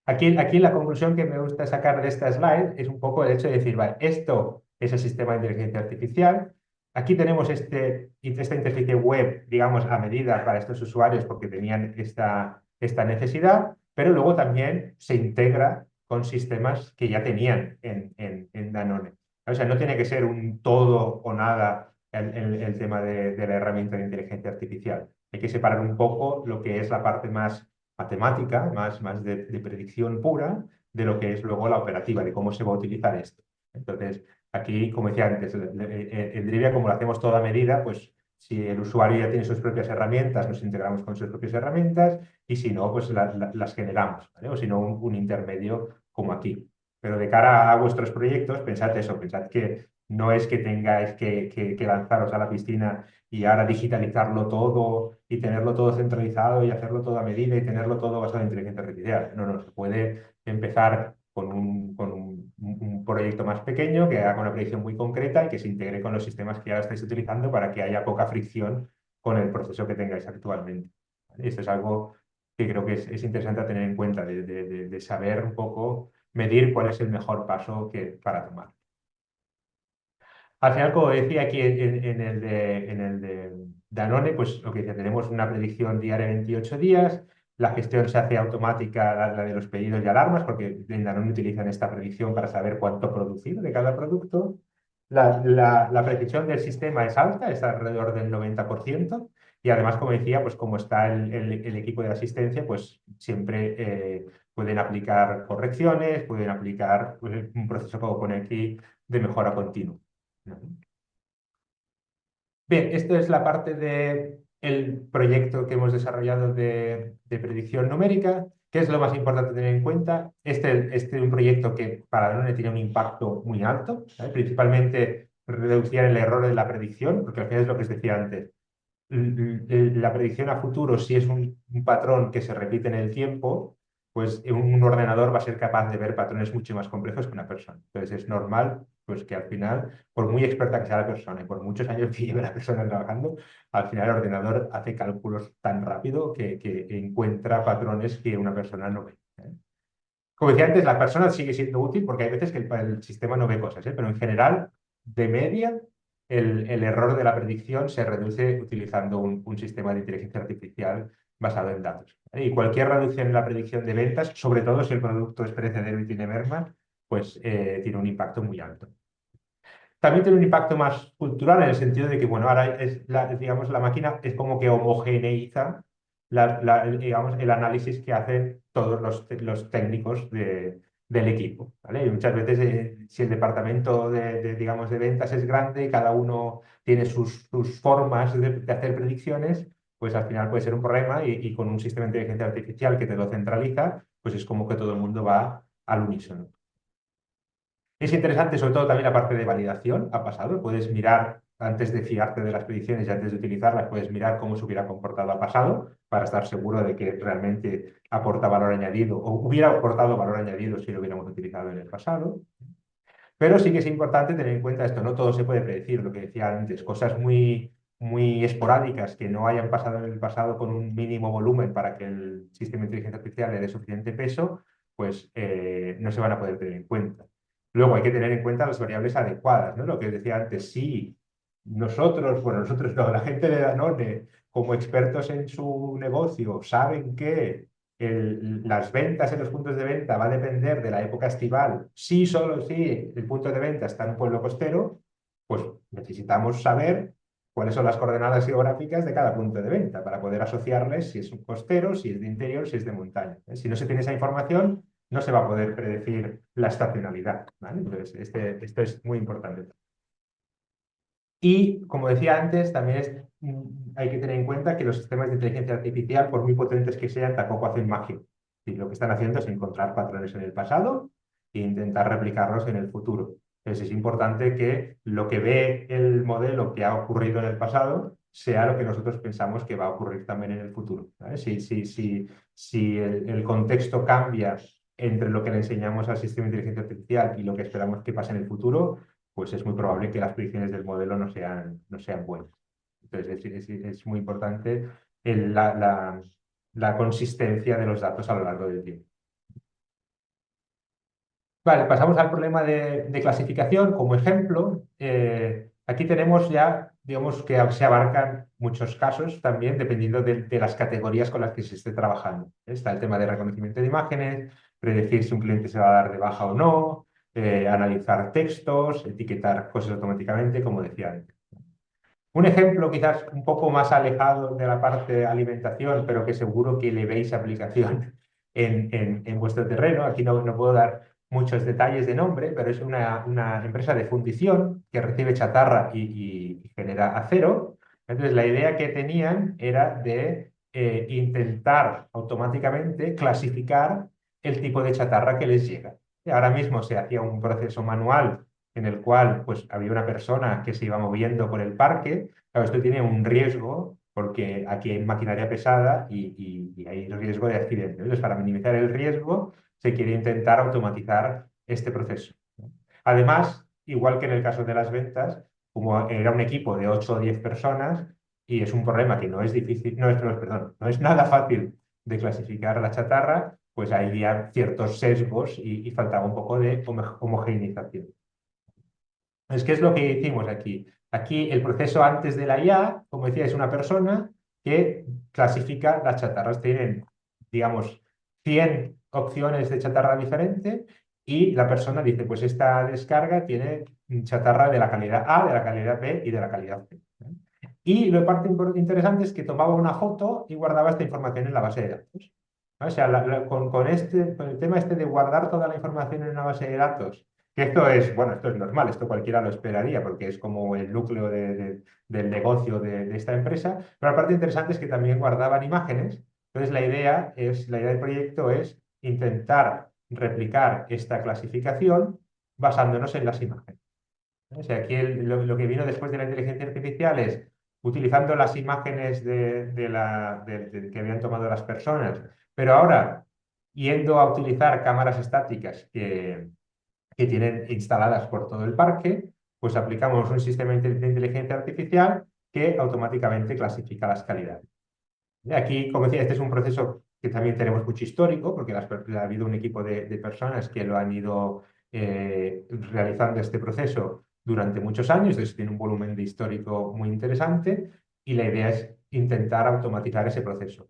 Aquí la conclusión que me gusta sacar de esta slide es un poco el hecho de decir, vale, esto es el sistema de inteligencia artificial, aquí tenemos esta interfaz web, digamos, a medida para estos usuarios porque tenían esta necesidad, pero luego también se integra con sistemas que ya tenían en Danone. O sea, no tiene que ser un todo o nada el tema de la herramienta de inteligencia artificial. Hay que separar un poco lo que es la parte más matemática, más de predicción pura, de lo que es luego la operativa, de cómo se va a utilizar esto. Entonces, aquí, como decía antes, en Drivia, como lo hacemos toda medida, pues si el usuario ya tiene sus propias herramientas, nos integramos con sus propias herramientas y si no, pues las generamos, ¿vale? O si no, un intermedio como aquí. Pero de cara a vuestros proyectos, pensad eso, pensad que no es que tengáis que lanzaros a la piscina y ahora digitalizarlo todo y tenerlo todo centralizado y hacerlo todo a medida y tenerlo todo basado en inteligencia artificial. No, no, se puede empezar con un proyecto más pequeño que haga una predicción muy concreta y que se integre con los sistemas que ya estáis utilizando para que haya poca fricción con el proceso que tengáis actualmente. ¿Vale? Esto es algo que creo que es interesante a tener en cuenta, de saber un poco medir cuál es el mejor paso para tomar. Al final, como decía aquí en el de Danone, pues lo que decía, tenemos una predicción diaria de 28 días, la gestión se hace automática, la de los pedidos y alarmas, porque en Danone utilizan esta predicción para saber cuánto producir de cada producto. La precisión del sistema es alta, es alrededor del 90%, y además, como decía, pues como está el equipo de asistencia, pues siempre pueden aplicar correcciones, pueden aplicar pues, un proceso como pone aquí de mejora continua. Bien, esto es la parte del proyecto que hemos desarrollado de predicción numérica. ¿Qué es lo más importante tener en cuenta? Este es un proyecto que para Danone tiene un impacto muy alto, ¿vale? Principalmente reducir el error de la predicción, porque al final es lo que os decía antes. La predicción a futuro, si es un patrón que se repite en el tiempo, pues un ordenador va a ser capaz de ver patrones mucho más complejos que una persona. Entonces es normal pues, que al final, por muy experta que sea la persona y por muchos años que lleve la persona trabajando, al final el ordenador hace cálculos tan rápido que encuentra patrones que una persona no ve. ¿Eh? Como decía antes, la persona sigue siendo útil porque hay veces que el sistema no ve cosas, ¿eh? Pero en general, de media, el error de la predicción se reduce utilizando un sistema de inteligencia artificial basado en datos. ¿Vale? Y cualquier reducción en la predicción de ventas, sobre todo si el producto es perecedero y tiene merma, pues tiene un impacto muy alto. También tiene un impacto más cultural en el sentido de que, bueno, ahora digamos, la máquina es como que homogeneiza digamos, el análisis que hacen todos los técnicos del equipo, ¿vale? Y muchas veces, si el departamento digamos, de ventas es grande y cada uno tiene sus formas de hacer predicciones, pues al final puede ser un problema y con un sistema de inteligencia artificial que te lo centraliza, pues es como que todo el mundo va al unísono. Es interesante, sobre todo, también la parte de validación. Ha pasado. Puedes mirar, antes de fiarte de las predicciones y antes de utilizarlas, puedes mirar cómo se hubiera comportado a pasado para estar seguro de que realmente aporta valor añadido o hubiera aportado valor añadido si lo hubiéramos utilizado en el pasado. Pero sí que es importante tener en cuenta esto. No todo se puede predecir, lo que decía antes. Cosas muy esporádicas que no hayan pasado en el pasado con un mínimo volumen para que el sistema de inteligencia artificial le dé suficiente peso, pues no se van a poder tener en cuenta. Luego hay que tener en cuenta las variables adecuadas, ¿no? Lo que decía antes, sí, nosotros no, la gente de Danone, como expertos en su negocio, saben que las ventas en los puntos de venta va a depender de la época estival. Si solo si el punto de venta está en un pueblo costero, pues necesitamos saber cuáles son las coordenadas geográficas de cada punto de venta para poder asociarles si es un costero, si es de interior, si es de montaña. Si no se tiene esa información, no se va a poder predecir la estacionalidad, ¿vale? Entonces, esto es muy importante. Y, como decía antes, también hay que tener en cuenta que los sistemas de inteligencia artificial, por muy potentes que sean, tampoco hacen magia. Y lo que están haciendo es encontrar patrones en el pasado e intentar replicarlos en el futuro. Entonces, es importante que lo que ve el modelo que ha ocurrido en el pasado, sea lo que nosotros pensamos que va a ocurrir también en el futuro, ¿vale? Si el contexto cambia entre lo que le enseñamos al sistema de inteligencia artificial y lo que esperamos que pase en el futuro, pues es muy probable que las predicciones del modelo no sean buenas. Entonces es muy importante la consistencia de los datos a lo largo del tiempo. Vale, pasamos al problema de clasificación. Como ejemplo, aquí tenemos ya, digamos que se abarcan muchos casos también dependiendo de las categorías con las que se esté trabajando. Está el tema de reconocimiento de imágenes, predecir si un cliente se va a dar de baja o no, analizar textos, etiquetar cosas automáticamente, como decía antes. Un ejemplo quizás un poco más alejado de la parte de alimentación, pero que seguro que le veis aplicación en vuestro terreno. Aquí no puedo dar muchos detalles de nombre, pero es una empresa de fundición que recibe chatarra y genera acero. Entonces, la idea que tenían era de intentar automáticamente clasificar el tipo de chatarra que les llega. Y ahora mismo se hacía un proceso manual en el cual pues, había una persona que se iba moviendo por el parque. Claro, esto tiene un riesgo porque aquí hay maquinaria pesada y hay riesgo de accidente. Entonces, para minimizar el riesgo, se quiere intentar automatizar este proceso, ¿no? Además, igual que en el caso de las ventas, como era un equipo de 8 o 10 personas y es un problema que no es difícil, perdón, no es nada fácil de clasificar la chatarra, pues había ciertos sesgos y faltaba un poco de homogeneización. ¿Qué es lo que hicimos aquí? Aquí el proceso antes de la IA, como decía, es una persona que clasifica las chatarras. Tienen, digamos, 100 opciones de chatarra diferente y la persona dice, pues esta descarga tiene chatarra de la calidad A, de la calidad B y de la calidad C. Y lo parte interesante es que tomaba una foto y guardaba esta información en la base de datos. O sea, con el tema este de guardar toda la información en una base de datos, que esto es, bueno, esto es normal, esto cualquiera lo esperaría porque es como el núcleo del negocio de esta empresa, pero la parte interesante es que también guardaban imágenes. Entonces la idea del proyecto es intentar replicar esta clasificación basándonos en las imágenes. O sea, aquí lo que vino después de la inteligencia artificial es utilizando las imágenes que habían tomado las personas, pero ahora yendo a utilizar cámaras estáticas que tienen instaladas por todo el parque, pues aplicamos un sistema de inteligencia artificial que automáticamente clasifica las calidades. Y aquí, como decía, este es un proceso que también tenemos mucho histórico, porque ha habido un equipo de personas que lo han ido realizando este proceso durante muchos años, entonces tiene un volumen de histórico muy interesante y la idea es intentar automatizar ese proceso.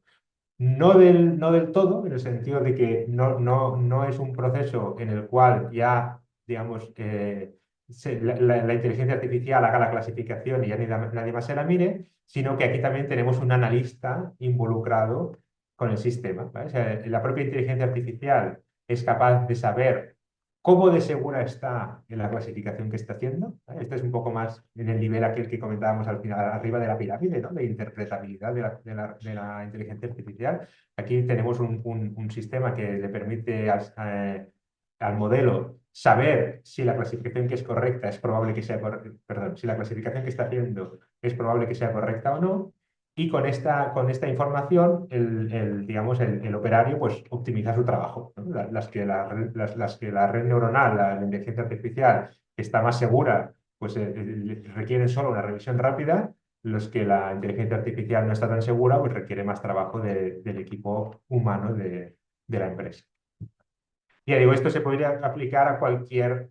No del todo, en el sentido de que no es un proceso en el cual ya, digamos, la inteligencia artificial haga la clasificación y ya nadie más se la mire, sino que aquí también tenemos un analista involucrado con el sistema, ¿vale? O sea, la propia inteligencia artificial es capaz de saber cómo de segura está en la clasificación que está haciendo, ¿vale? Este es un poco más en el nivel aquel que comentábamos al final, arriba de la pirámide, ¿no? De interpretabilidad de la inteligencia artificial. Aquí tenemos un sistema que le permite al modelo saber si la clasificación que es correcta es probable que sea perdón, si la clasificación que está haciendo es probable que sea correcta o no. Y con esta información, digamos, el operario pues, optimiza su trabajo, ¿no? Las que la red neuronal, la inteligencia artificial, está más segura, pues requieren solo una revisión rápida. Los que la inteligencia artificial no está tan segura, pues requiere más trabajo del equipo humano de la empresa. Ya digo, esto se podría aplicar a cualquier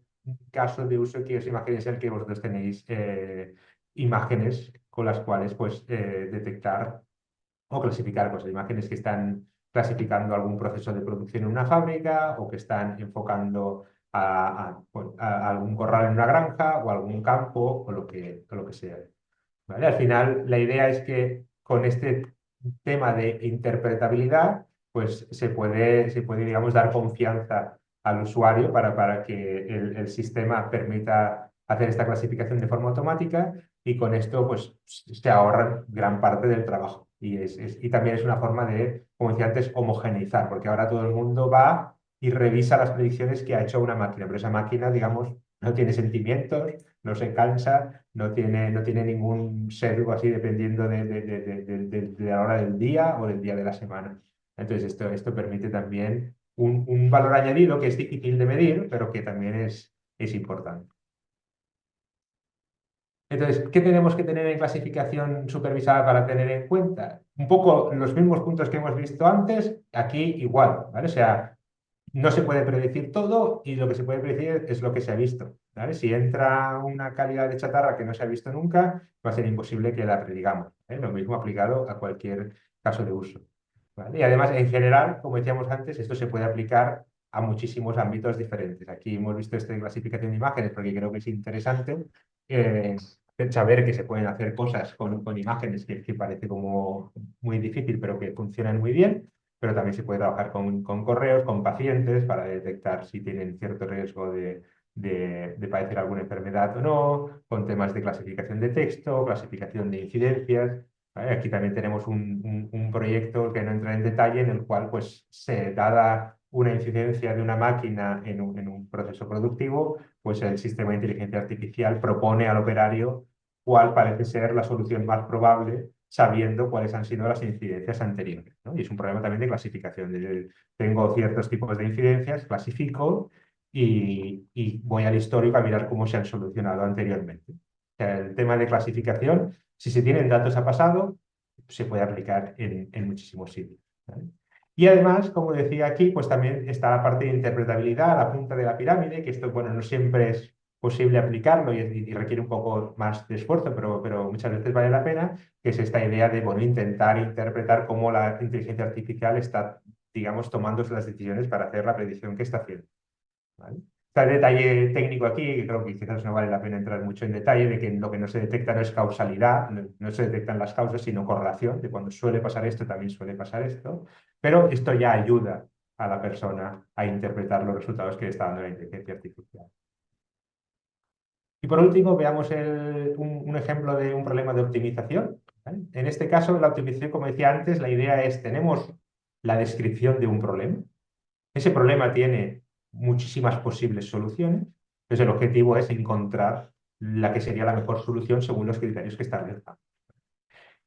caso de uso que os imaginéis el que vosotros tenéis imágenes con las cuales pues, detectar o clasificar cosas, imágenes que están clasificando algún proceso de producción en una fábrica o que están enfocando bueno, a algún corral en una granja o algún campo o lo que sea. ¿Vale? Al final, la idea es que con este tema de interpretabilidad, pues se puede, digamos, dar confianza al usuario para que el sistema permita hacer esta clasificación de forma automática y con esto pues se ahorra gran parte del trabajo. Y también es una forma de, como decía antes, homogeneizar, porque ahora todo el mundo va y revisa las predicciones que ha hecho una máquina, pero esa máquina, digamos, no tiene sentimientos, no se cansa, no tiene ningún sesgo así dependiendo de la hora del día o del día de la semana. Entonces, esto permite también un valor añadido que es difícil de medir, pero que también es importante. Entonces, ¿qué tenemos que tener en clasificación supervisada para tener en cuenta? Un poco los mismos puntos que hemos visto antes, aquí igual, ¿vale? O sea, no se puede predecir todo y lo que se puede predecir es lo que se ha visto, ¿vale? Si entra una calidad de chatarra que no se ha visto nunca, va a ser imposible que la predigamos, ¿eh? Lo mismo aplicado a cualquier caso de uso, ¿vale? Y además, en general, como decíamos antes, esto se puede aplicar a muchísimos ámbitos diferentes. Aquí hemos visto esta clasificación de imágenes porque creo que es interesante eh, saber que se pueden hacer cosas con imágenes que parece como muy difícil, pero que funcionan muy bien, pero también se puede trabajar con correos, con pacientes, para detectar si tienen cierto riesgo de padecer alguna enfermedad o no, con temas de clasificación de texto, clasificación de incidencias. ¿Vale? Aquí también tenemos un proyecto que no entra en detalle, en el cual, pues, dada una incidencia de una máquina en un proceso productivo, pues el sistema de inteligencia artificial propone al operario cuál parece ser la solución más probable, sabiendo cuáles han sido las incidencias anteriores, ¿no? Y es un problema también de clasificación. Tengo ciertos tipos de incidencias, clasifico y voy al histórico a mirar cómo se han solucionado anteriormente. O sea, el tema de clasificación, si se tienen datos a pasado, se puede aplicar en muchísimos sitios, ¿vale? Y además, como decía aquí, pues también está la parte de interpretabilidad, la punta de la pirámide, que esto, bueno, no siempre es posible aplicarlo y requiere un poco más de esfuerzo, pero muchas veces vale la pena, que es esta idea de, bueno, intentar interpretar cómo la inteligencia artificial está, digamos, tomando las decisiones para hacer la predicción que está haciendo, ¿vale? Está el detalle técnico aquí, que creo que quizás no vale la pena entrar mucho en detalle, de que lo que no se detecta no es causalidad, no se detectan las causas, sino correlación, de cuando suele pasar esto, también suele pasar esto, pero esto ya ayuda a la persona a interpretar los resultados que le está dando la inteligencia artificial. Y por último, veamos un ejemplo de un problema de optimización, ¿vale? En este caso, la optimización, como decía antes, la idea es, tenemos la descripción de un problema. Ese problema tiene muchísimas posibles soluciones. Entonces, el objetivo es encontrar la que sería la mejor solución según los criterios que establezcamos.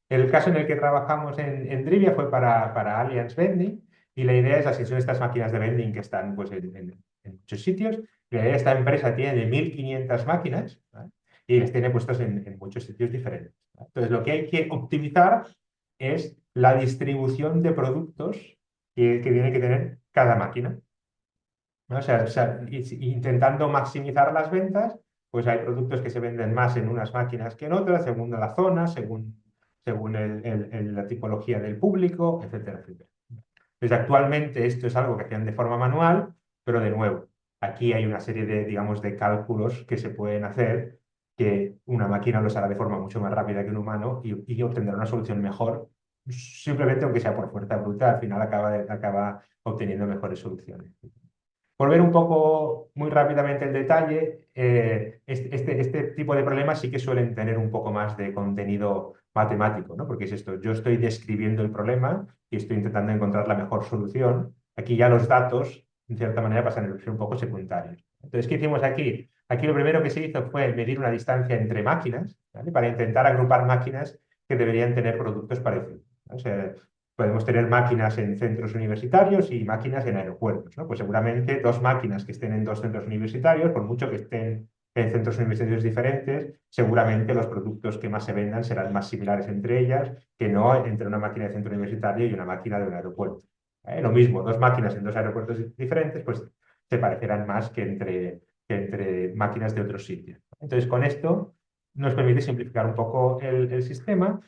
El caso en el que trabajamos en Drivia fue para Allianz Vending, y la idea es, así son estas máquinas de vending que están, pues, en muchos sitios. La idea, esta empresa tiene 1.500 máquinas, ¿vale? Y las tiene puestas en muchos sitios diferentes, ¿vale? Entonces, lo que hay que optimizar es la distribución de productos que tiene que tener cada máquina, ¿no? O sea, intentando maximizar las ventas, pues hay productos que se venden más en unas máquinas que en otras, según la zona, según la tipología del público, etcétera, etcétera. Entonces, actualmente esto es algo que hacían de forma manual, pero de nuevo, aquí hay una serie de, digamos, de cálculos que se pueden hacer, que una máquina los hará de forma mucho más rápida que un humano y obtendrá una solución mejor, simplemente aunque sea por fuerza bruta, al final acaba obteniendo mejores soluciones. Por ver un poco muy rápidamente el detalle, este tipo de problemas sí que suelen tener un poco más de contenido matemático, ¿no? Porque es esto, yo estoy describiendo el problema y estoy intentando encontrar la mejor solución. Aquí ya los datos, en cierta manera, pasan a ser un poco secundarios. Entonces, ¿qué hicimos aquí? Aquí lo primero que se hizo fue medir una distancia entre máquinas, ¿vale? Para intentar agrupar máquinas que deberían tener productos parecidos, ¿no? O sea, podemos tener máquinas en centros universitarios y máquinas en aeropuertos, ¿no? Pues seguramente dos máquinas que estén en dos centros universitarios, por mucho que estén en centros universitarios diferentes, seguramente los productos que más se vendan serán más similares entre ellas que no entre una máquina de centro universitario y una máquina de un aeropuerto. Lo mismo, dos máquinas en dos aeropuertos diferentes, pues se parecerán más que entre máquinas de otros sitios. Entonces, con esto nos permite simplificar un poco el sistema.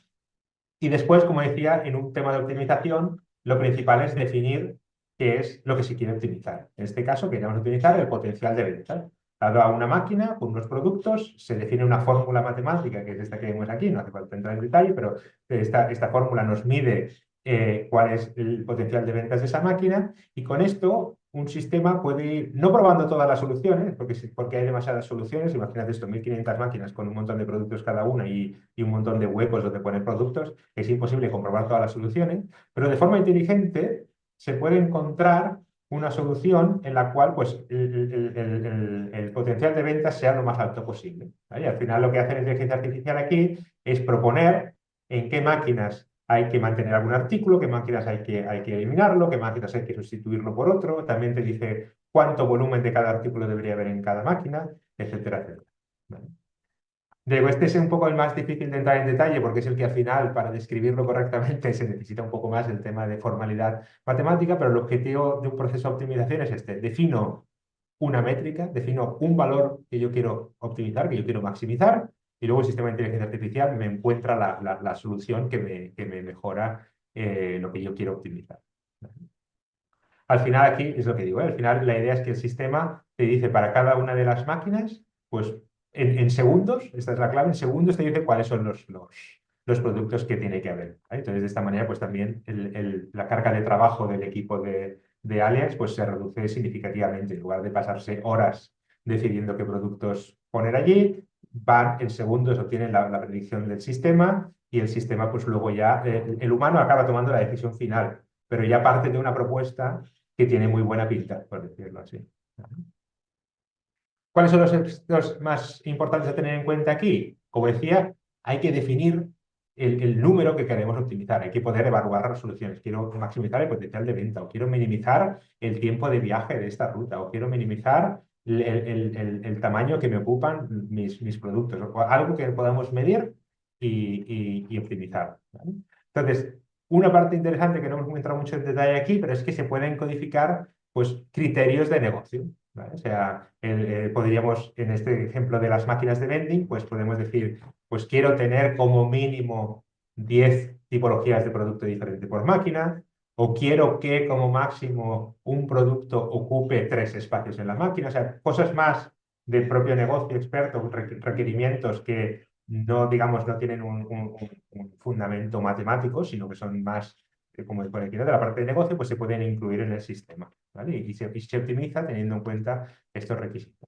Y después, como decía, en un tema de optimización, lo principal es definir qué es lo que se quiere optimizar. En este caso, queremos optimizar el potencial de venta. Dado a una máquina con unos productos, se define una fórmula matemática, que es esta que vemos aquí, no hace falta entrar en detalle, pero esta fórmula nos mide cuál es el potencial de ventas de esa máquina, y con esto un sistema puede ir, no probando todas las soluciones, porque hay demasiadas soluciones. Imagínate esto, 1.500 máquinas con un montón de productos cada una y un montón de huecos donde poner productos, es imposible comprobar todas las soluciones, pero de forma inteligente se puede encontrar una solución en la cual pues, el potencial de ventas sea lo más alto posible. ¿Vale? Y al final lo que hace la inteligencia artificial aquí es proponer en qué máquinas hay que mantener algún artículo, qué máquinas hay que eliminarlo, qué máquinas hay que sustituirlo por otro. También te dice cuánto volumen de cada artículo debería haber en cada máquina, etcétera, etcétera. ¿Vale? Digo, este es un poco el más difícil de entrar en detalle porque es el que al final, para describirlo correctamente, se necesita un poco más el tema de formalidad matemática, pero el objetivo de un proceso de optimización es este. Defino una métrica, defino un valor que yo quiero optimizar, que yo quiero maximizar, y luego el sistema de inteligencia artificial me encuentra la solución que me mejora lo que yo quiero optimizar. Al final aquí es lo que digo, ¿eh? Al final la idea es que el sistema te dice para cada una de las máquinas, pues en segundos, esta es la clave, en segundos te dice cuáles son los productos que tiene que haber. ¿Vale? Entonces de esta manera pues también la carga de trabajo del equipo de Allianz pues se reduce significativamente. En lugar de pasarse horas decidiendo qué productos poner allí, van en segundos, obtienen la predicción del sistema y el sistema pues luego ya, el humano acaba tomando la decisión final, pero ya parte de una propuesta que tiene muy buena pinta, por decirlo así. ¿Cuáles son los aspectos más importantes a tener en cuenta aquí? Como decía, hay que definir el número que queremos optimizar, hay que poder evaluar las resoluciones. Quiero maximizar el potencial de venta, o quiero minimizar el tiempo de viaje de esta ruta, o quiero minimizar el tamaño que me ocupan mis productos, o algo que podamos medir y optimizar. ¿Vale? Entonces, una parte interesante que no hemos entrado mucho en detalle aquí, pero es que se pueden codificar pues, criterios de negocio. ¿Vale? O sea, podríamos, en este ejemplo de las máquinas de vending, pues podemos decir, pues quiero tener como mínimo 10 tipologías de producto diferente por máquina, o quiero que como máximo un producto ocupe 3 espacios en la máquina, o sea, cosas más del propio negocio experto, requerimientos que no, digamos, no tienen un fundamento matemático, sino que son más, como el de la parte de negocio, pues se pueden incluir en el sistema, ¿vale? Y se optimiza teniendo en cuenta estos requisitos.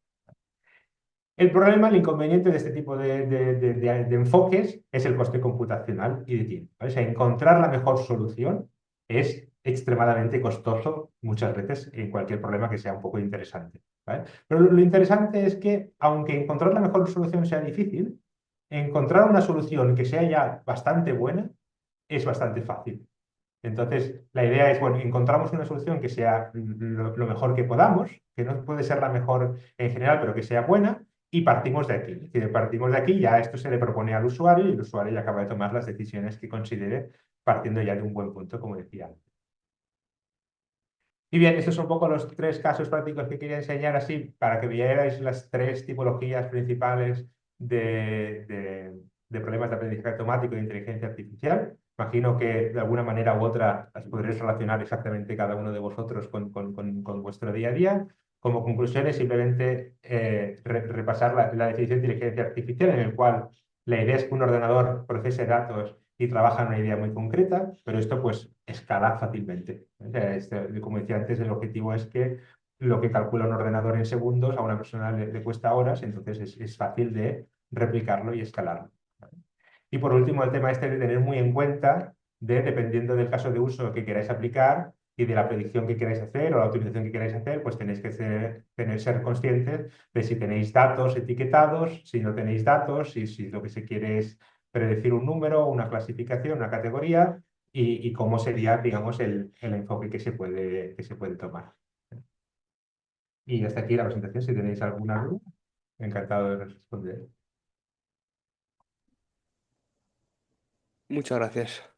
El problema, el inconveniente de este tipo de enfoques es el coste computacional y de tiempo, ¿vale? O sea, encontrar la mejor solución es extremadamente costoso muchas veces en cualquier problema que sea un poco interesante, ¿vale? Pero lo interesante es que, aunque encontrar la mejor solución sea difícil, encontrar una solución que sea ya bastante buena es bastante fácil. Entonces, la idea es, bueno, encontramos una solución que sea lo mejor que podamos, que no puede ser la mejor en general, pero que sea buena, y partimos de aquí. Si partimos de aquí, ya esto se le propone al usuario y el usuario ya acaba de tomar las decisiones que considere partiendo ya de un buen punto, como decía. Y bien, estos son un poco los 3 casos prácticos que quería enseñar así para que veáis las 3 tipologías principales de problemas de aprendizaje automático e inteligencia artificial. Imagino que de alguna manera u otra las podréis relacionar exactamente cada uno de vosotros con vuestro día a día. Como conclusión es simplemente repasar la definición de inteligencia artificial en el cual la idea es que un ordenador procese datos y trabaja en una idea muy concreta, pero esto pues escala fácilmente. O sea, como decía antes, el objetivo es que lo que calcula un ordenador en segundos a una persona le cuesta horas, entonces es fácil de replicarlo y escalarlo. Y por último, el tema este de tener muy en cuenta dependiendo del caso de uso que queráis aplicar y de la predicción que queráis hacer o la optimización que queráis hacer, pues tenéis que ser conscientes de si tenéis datos etiquetados, si no tenéis datos, si lo que se quiere es predecir un número, una clasificación, una categoría y cómo sería, digamos, el enfoque que se puede tomar. Y hasta aquí la presentación. Si tenéis alguna duda, encantado de responder. Muchas gracias.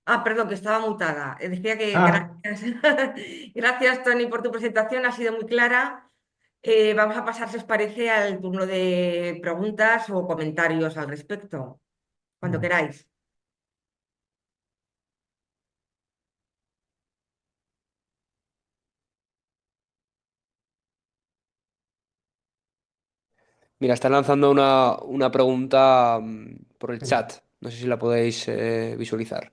Ah, perdón, que estaba mutada. Decía que Ah, gracias. Gracias, Tony, por tu presentación. Ha sido muy clara. Vamos a pasar, si os parece, al turno de preguntas o comentarios al respecto, cuando queráis. Mira, están lanzando una pregunta por el sí. chat. No sé si la podéis visualizar.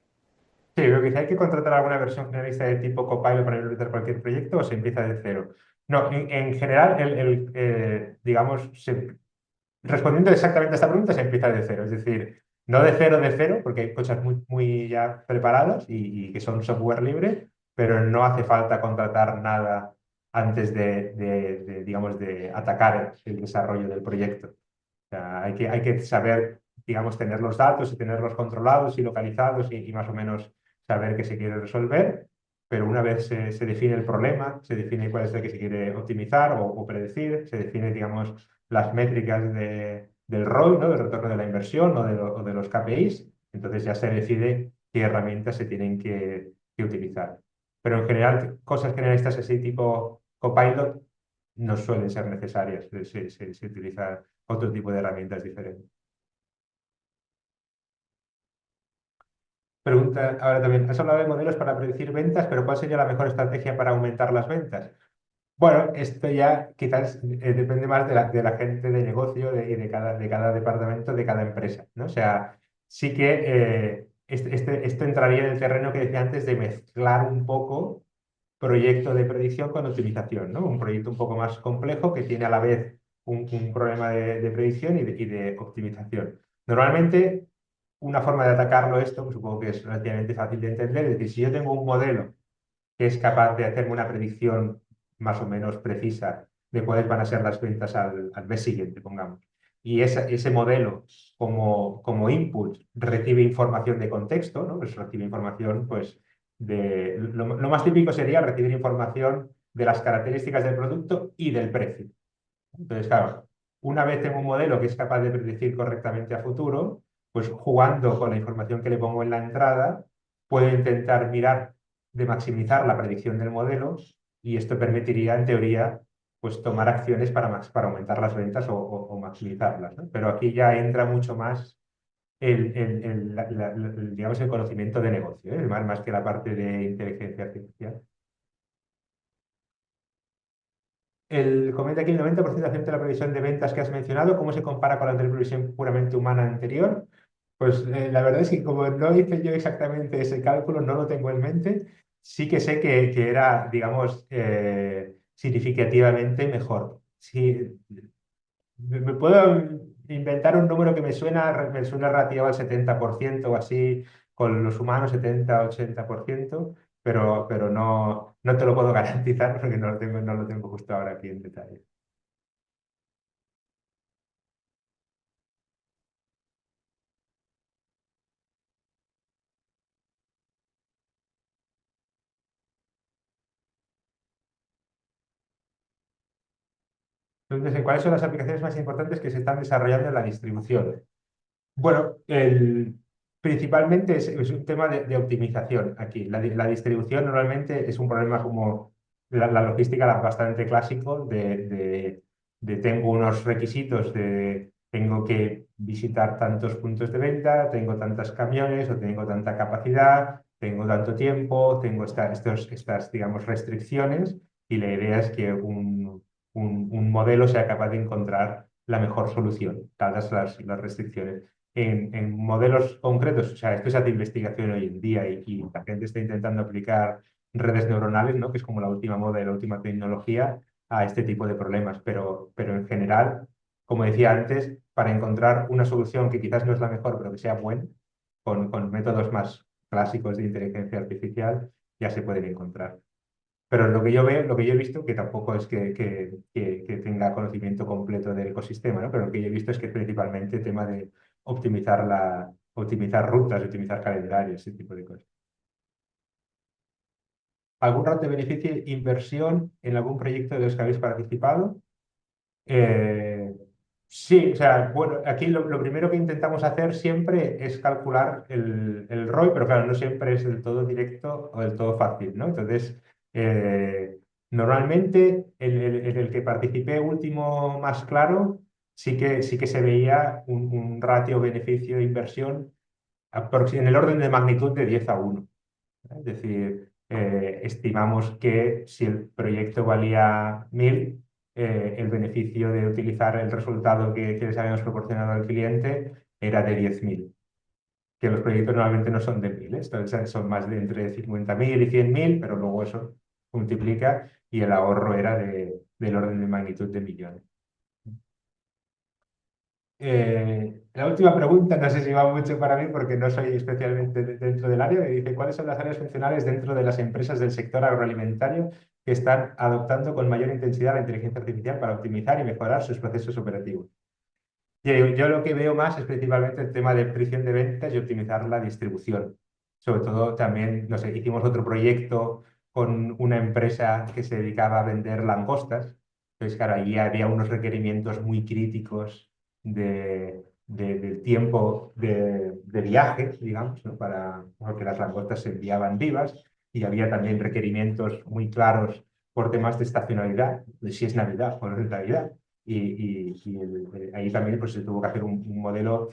Sí, lo que hay que contratar alguna versión generalista de tipo Copilot para implementar cualquier proyecto o se empieza de cero. No, en general, digamos, respondiendo exactamente a esta pregunta, se empieza de cero. Es decir, no de cero, porque hay cosas muy ya preparadas y que son software libre, pero no hace falta contratar nada antes digamos, de atacar el desarrollo del proyecto. O sea, hay que saber, digamos, tener los datos y tenerlos controlados y localizados y más o menos saber qué se quiere resolver, pero una vez se define el problema, se define cuál es el que se quiere optimizar o predecir, se define, digamos, las métricas del ROI, ¿no? Del retorno de la inversión o de los KPIs, entonces ya se decide qué herramientas se tienen que utilizar. Pero en general, cosas generalistas así tipo Copilot no suelen ser necesarias, se utiliza otro tipo de herramientas diferentes. Pregunta ahora también, has hablado de modelos para predecir ventas, pero ¿cuál sería la mejor estrategia para aumentar las ventas? Bueno, esto ya quizás depende más de la gente de negocio y de cada departamento, de cada empresa, ¿no? O sea, sí que esto entraría en el terreno que decía antes de mezclar un poco proyecto de predicción con optimización, ¿no? Un proyecto un poco más complejo que tiene a la vez un problema de predicción y de optimización. Normalmente, una forma de atacarlo esto, pues supongo que es relativamente fácil de entender, es decir, si yo tengo un modelo que es capaz de hacerme una predicción más o menos precisa de cuáles van a ser las ventas al mes siguiente, pongamos. Y ese modelo como input recibe información de contexto, ¿no? Pues recibe información, pues, lo más típico sería recibir información de las características del producto y del precio. Entonces, claro, una vez tengo un modelo que es capaz de predecir correctamente a futuro, pues jugando con la información que le pongo en la entrada, puedo intentar mirar de maximizar la predicción del modelo y esto permitiría, en teoría, pues tomar acciones para aumentar las ventas o maximizarlas, ¿no? Pero aquí ya entra mucho más digamos, el conocimiento de negocio, ¿eh? Más que la parte de inteligencia artificial. Comenta aquí el 90% acepta la previsión de ventas que has mencionado. ¿Cómo se compara con la de previsión puramente humana anterior? Pues la verdad es que como no hice yo exactamente ese cálculo, no lo tengo en mente. Sí que sé que era, digamos, significativamente mejor. Sí, me puedo inventar un número que me suena relativo al 70% o así, con los humanos 70-80%, pero no te lo puedo garantizar porque no lo tengo justo ahora aquí en detalle. Entonces, ¿cuáles son las aplicaciones más importantes que se están desarrollando en la distribución? Bueno, principalmente es un tema de optimización aquí. La distribución normalmente es un problema como la logística bastante clásico de tengo unos requisitos de tengo que visitar tantos puntos de venta, tengo tantos camiones o tengo tanta capacidad, tengo tanto tiempo, tengo estas, digamos, restricciones y la idea es que un modelo sea capaz de encontrar la mejor solución, dadas las restricciones en modelos concretos. O sea, esto se hace investigación hoy en día y la gente está intentando aplicar redes neuronales, ¿no? Que es como la última moda y la última tecnología a este tipo de problemas. Pero en general, como decía antes, para encontrar una solución que quizás no es la mejor, pero que sea buena, con métodos más clásicos de inteligencia artificial, ya se pueden encontrar. Pero lo que yo veo, lo que yo he visto, que tampoco es que tenga conocimiento completo del ecosistema, ¿no? Pero lo que yo he visto es que principalmente el tema de optimizar rutas, optimizar calendarios, ese tipo de cosas. ¿Algún rate de beneficio e inversión en algún proyecto de los que habéis participado? Eh, sí, o sea, bueno, aquí lo primero que intentamos hacer siempre es calcular el ROI, pero claro, no siempre es del todo directo o del todo fácil, ¿no? Entonces, normalmente en el que participé último más claro, sí que se veía un ratio beneficio-inversión en el orden de magnitud de 10 a 1. Es decir, estimamos que si el proyecto valía 1.000, el beneficio de utilizar el resultado que les habíamos proporcionado al cliente era de 10.000. Que los proyectos normalmente no son de 1.000, ¿eh? Son más de entre 50.000 y 100.000, pero luego eso multiplica y el ahorro era del orden de magnitud de millones. La última pregunta, no sé si va mucho para mí porque no soy especialmente dentro del área, me dice, ¿cuáles son las áreas funcionales dentro de las empresas del sector agroalimentario que están adoptando con mayor intensidad la inteligencia artificial para optimizar y mejorar sus procesos operativos? Yo lo que veo más es principalmente el tema de predicción de ventas y optimizar la distribución. Sobre todo también, no sé, hicimos otro proyecto con una empresa que se dedicaba a vender langostas. Entonces, claro, allí había unos requerimientos muy críticos del tiempo de viaje, digamos, ¿no? Porque las langostas se enviaban vivas y había también requerimientos muy claros por temas de estacionalidad, de si es Navidad o no es Navidad ahí también pues, se tuvo que hacer un modelo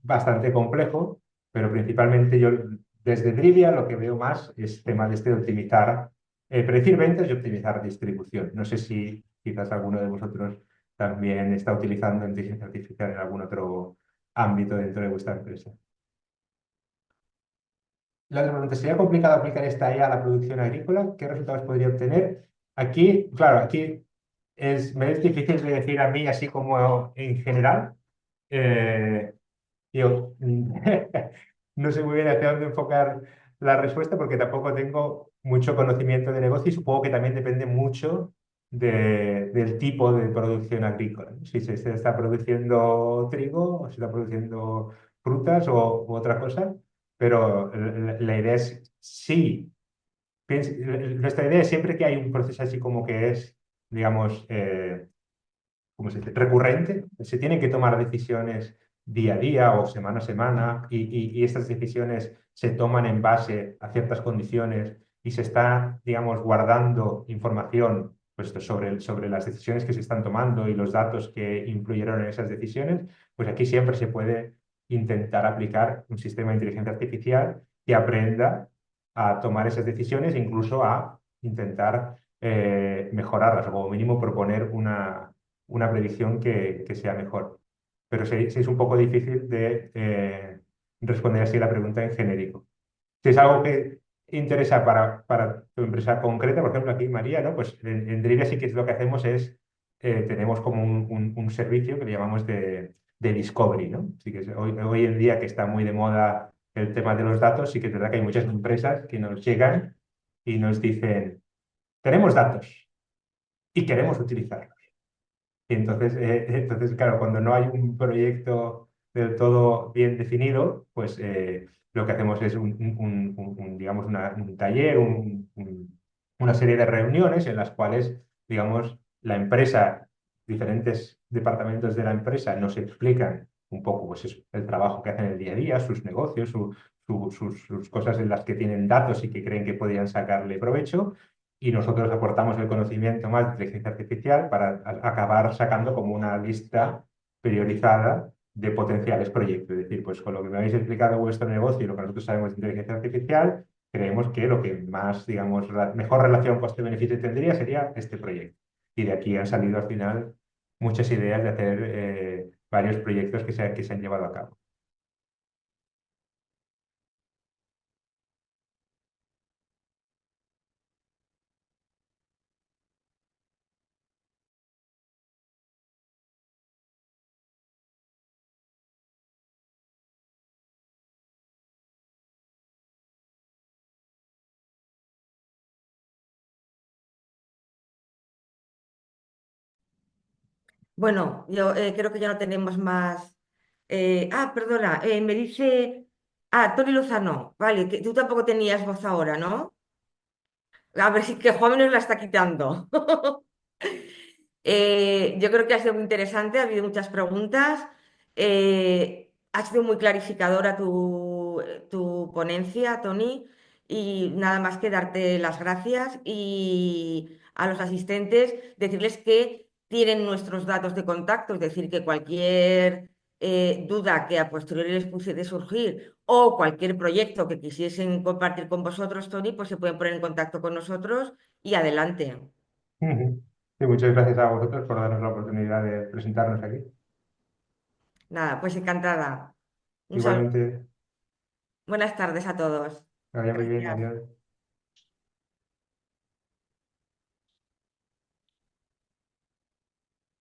bastante complejo, pero principalmente yo desde Drivia lo que veo más es tema de este de optimizar, predecir ventas y optimizar distribución. No sé si quizás alguno de vosotros también está utilizando inteligencia artificial en algún otro ámbito dentro de vuestra empresa. La otra pregunta, ¿sería complicado aplicar esta IA a la producción agrícola? ¿Qué resultados podría obtener? Aquí, claro, aquí me es difícil de decir a mí así como en general. Eh, yo no sé muy bien hacia dónde enfocar la respuesta porque tampoco tengo mucho conocimiento de negocio y supongo que también depende mucho del tipo de producción agrícola. Si se está produciendo trigo o se está produciendo frutas u otra cosa, pero la idea es sí. Nuestra idea es siempre que hay un proceso así como que es, digamos, ¿cómo se dice? Recurrente. Se tienen que tomar decisiones día a día o semana a semana y estas decisiones se toman en base a ciertas condiciones y se está, digamos, guardando información pues, sobre las decisiones que se están tomando y los datos que influyeron en esas decisiones, pues aquí siempre se puede intentar aplicar un sistema de inteligencia artificial que aprenda a tomar esas decisiones e incluso a intentar mejorarlas o como mínimo proponer una predicción que sea mejor. Pero sí es un poco difícil de responder así a la pregunta en genérico. Si es algo que interesa para tu empresa concreta, por ejemplo aquí María, ¿no? Pues en Drivia sí que es lo que hacemos es, tenemos como un servicio que le llamamos de discovery, ¿no? Así que hoy en día que está muy de moda el tema de los datos, sí que es verdad que hay muchas empresas que nos llegan y nos dicen, tenemos datos y queremos utilizarlos. Y entonces, claro, cuando no hay un proyecto del todo bien definido, pues lo que hacemos es digamos, un taller, una serie de reuniones en las cuales, digamos, la empresa, diferentes departamentos de la empresa nos explican un poco pues, el trabajo que hacen el día a día, sus negocios, sus cosas en las que tienen datos y que creen que podrían sacarle provecho y nosotros aportamos el conocimiento más de inteligencia artificial para acabar sacando como una lista priorizada de potenciales proyectos. Es decir, pues con lo que me habéis explicado vuestro negocio y lo que nosotros sabemos de inteligencia artificial, creemos que lo que más, digamos, mejor relación coste-beneficio tendría sería este proyecto. Y de aquí han salido al final muchas ideas de hacer varios proyectos que se han llevado a cabo. Bueno, yo creo que ya no tenemos más. Perdona, me dice. Tony Lozano, vale, que tú tampoco tenías voz ahora, ¿no? A ver si que Juan nos la está quitando. Yo creo que ha sido muy interesante, ha habido muchas preguntas. Ha sido muy clarificadora tu ponencia, Tony, y nada más que darte las gracias y a los asistentes decirles que tienen nuestros datos de contacto, es decir, que cualquier duda que a posteriori les pudiese surgir o cualquier proyecto que quisiesen compartir con vosotros, Tony, pues se pueden poner en contacto con nosotros y adelante. Ujú. Sí, muchas gracias a vosotros por darnos la oportunidad de presentarnos aquí. Nada, pues encantada. Un saludo. Igualmente, Buenas tardes a todos. que vaya muy bien, Gracias. adiós.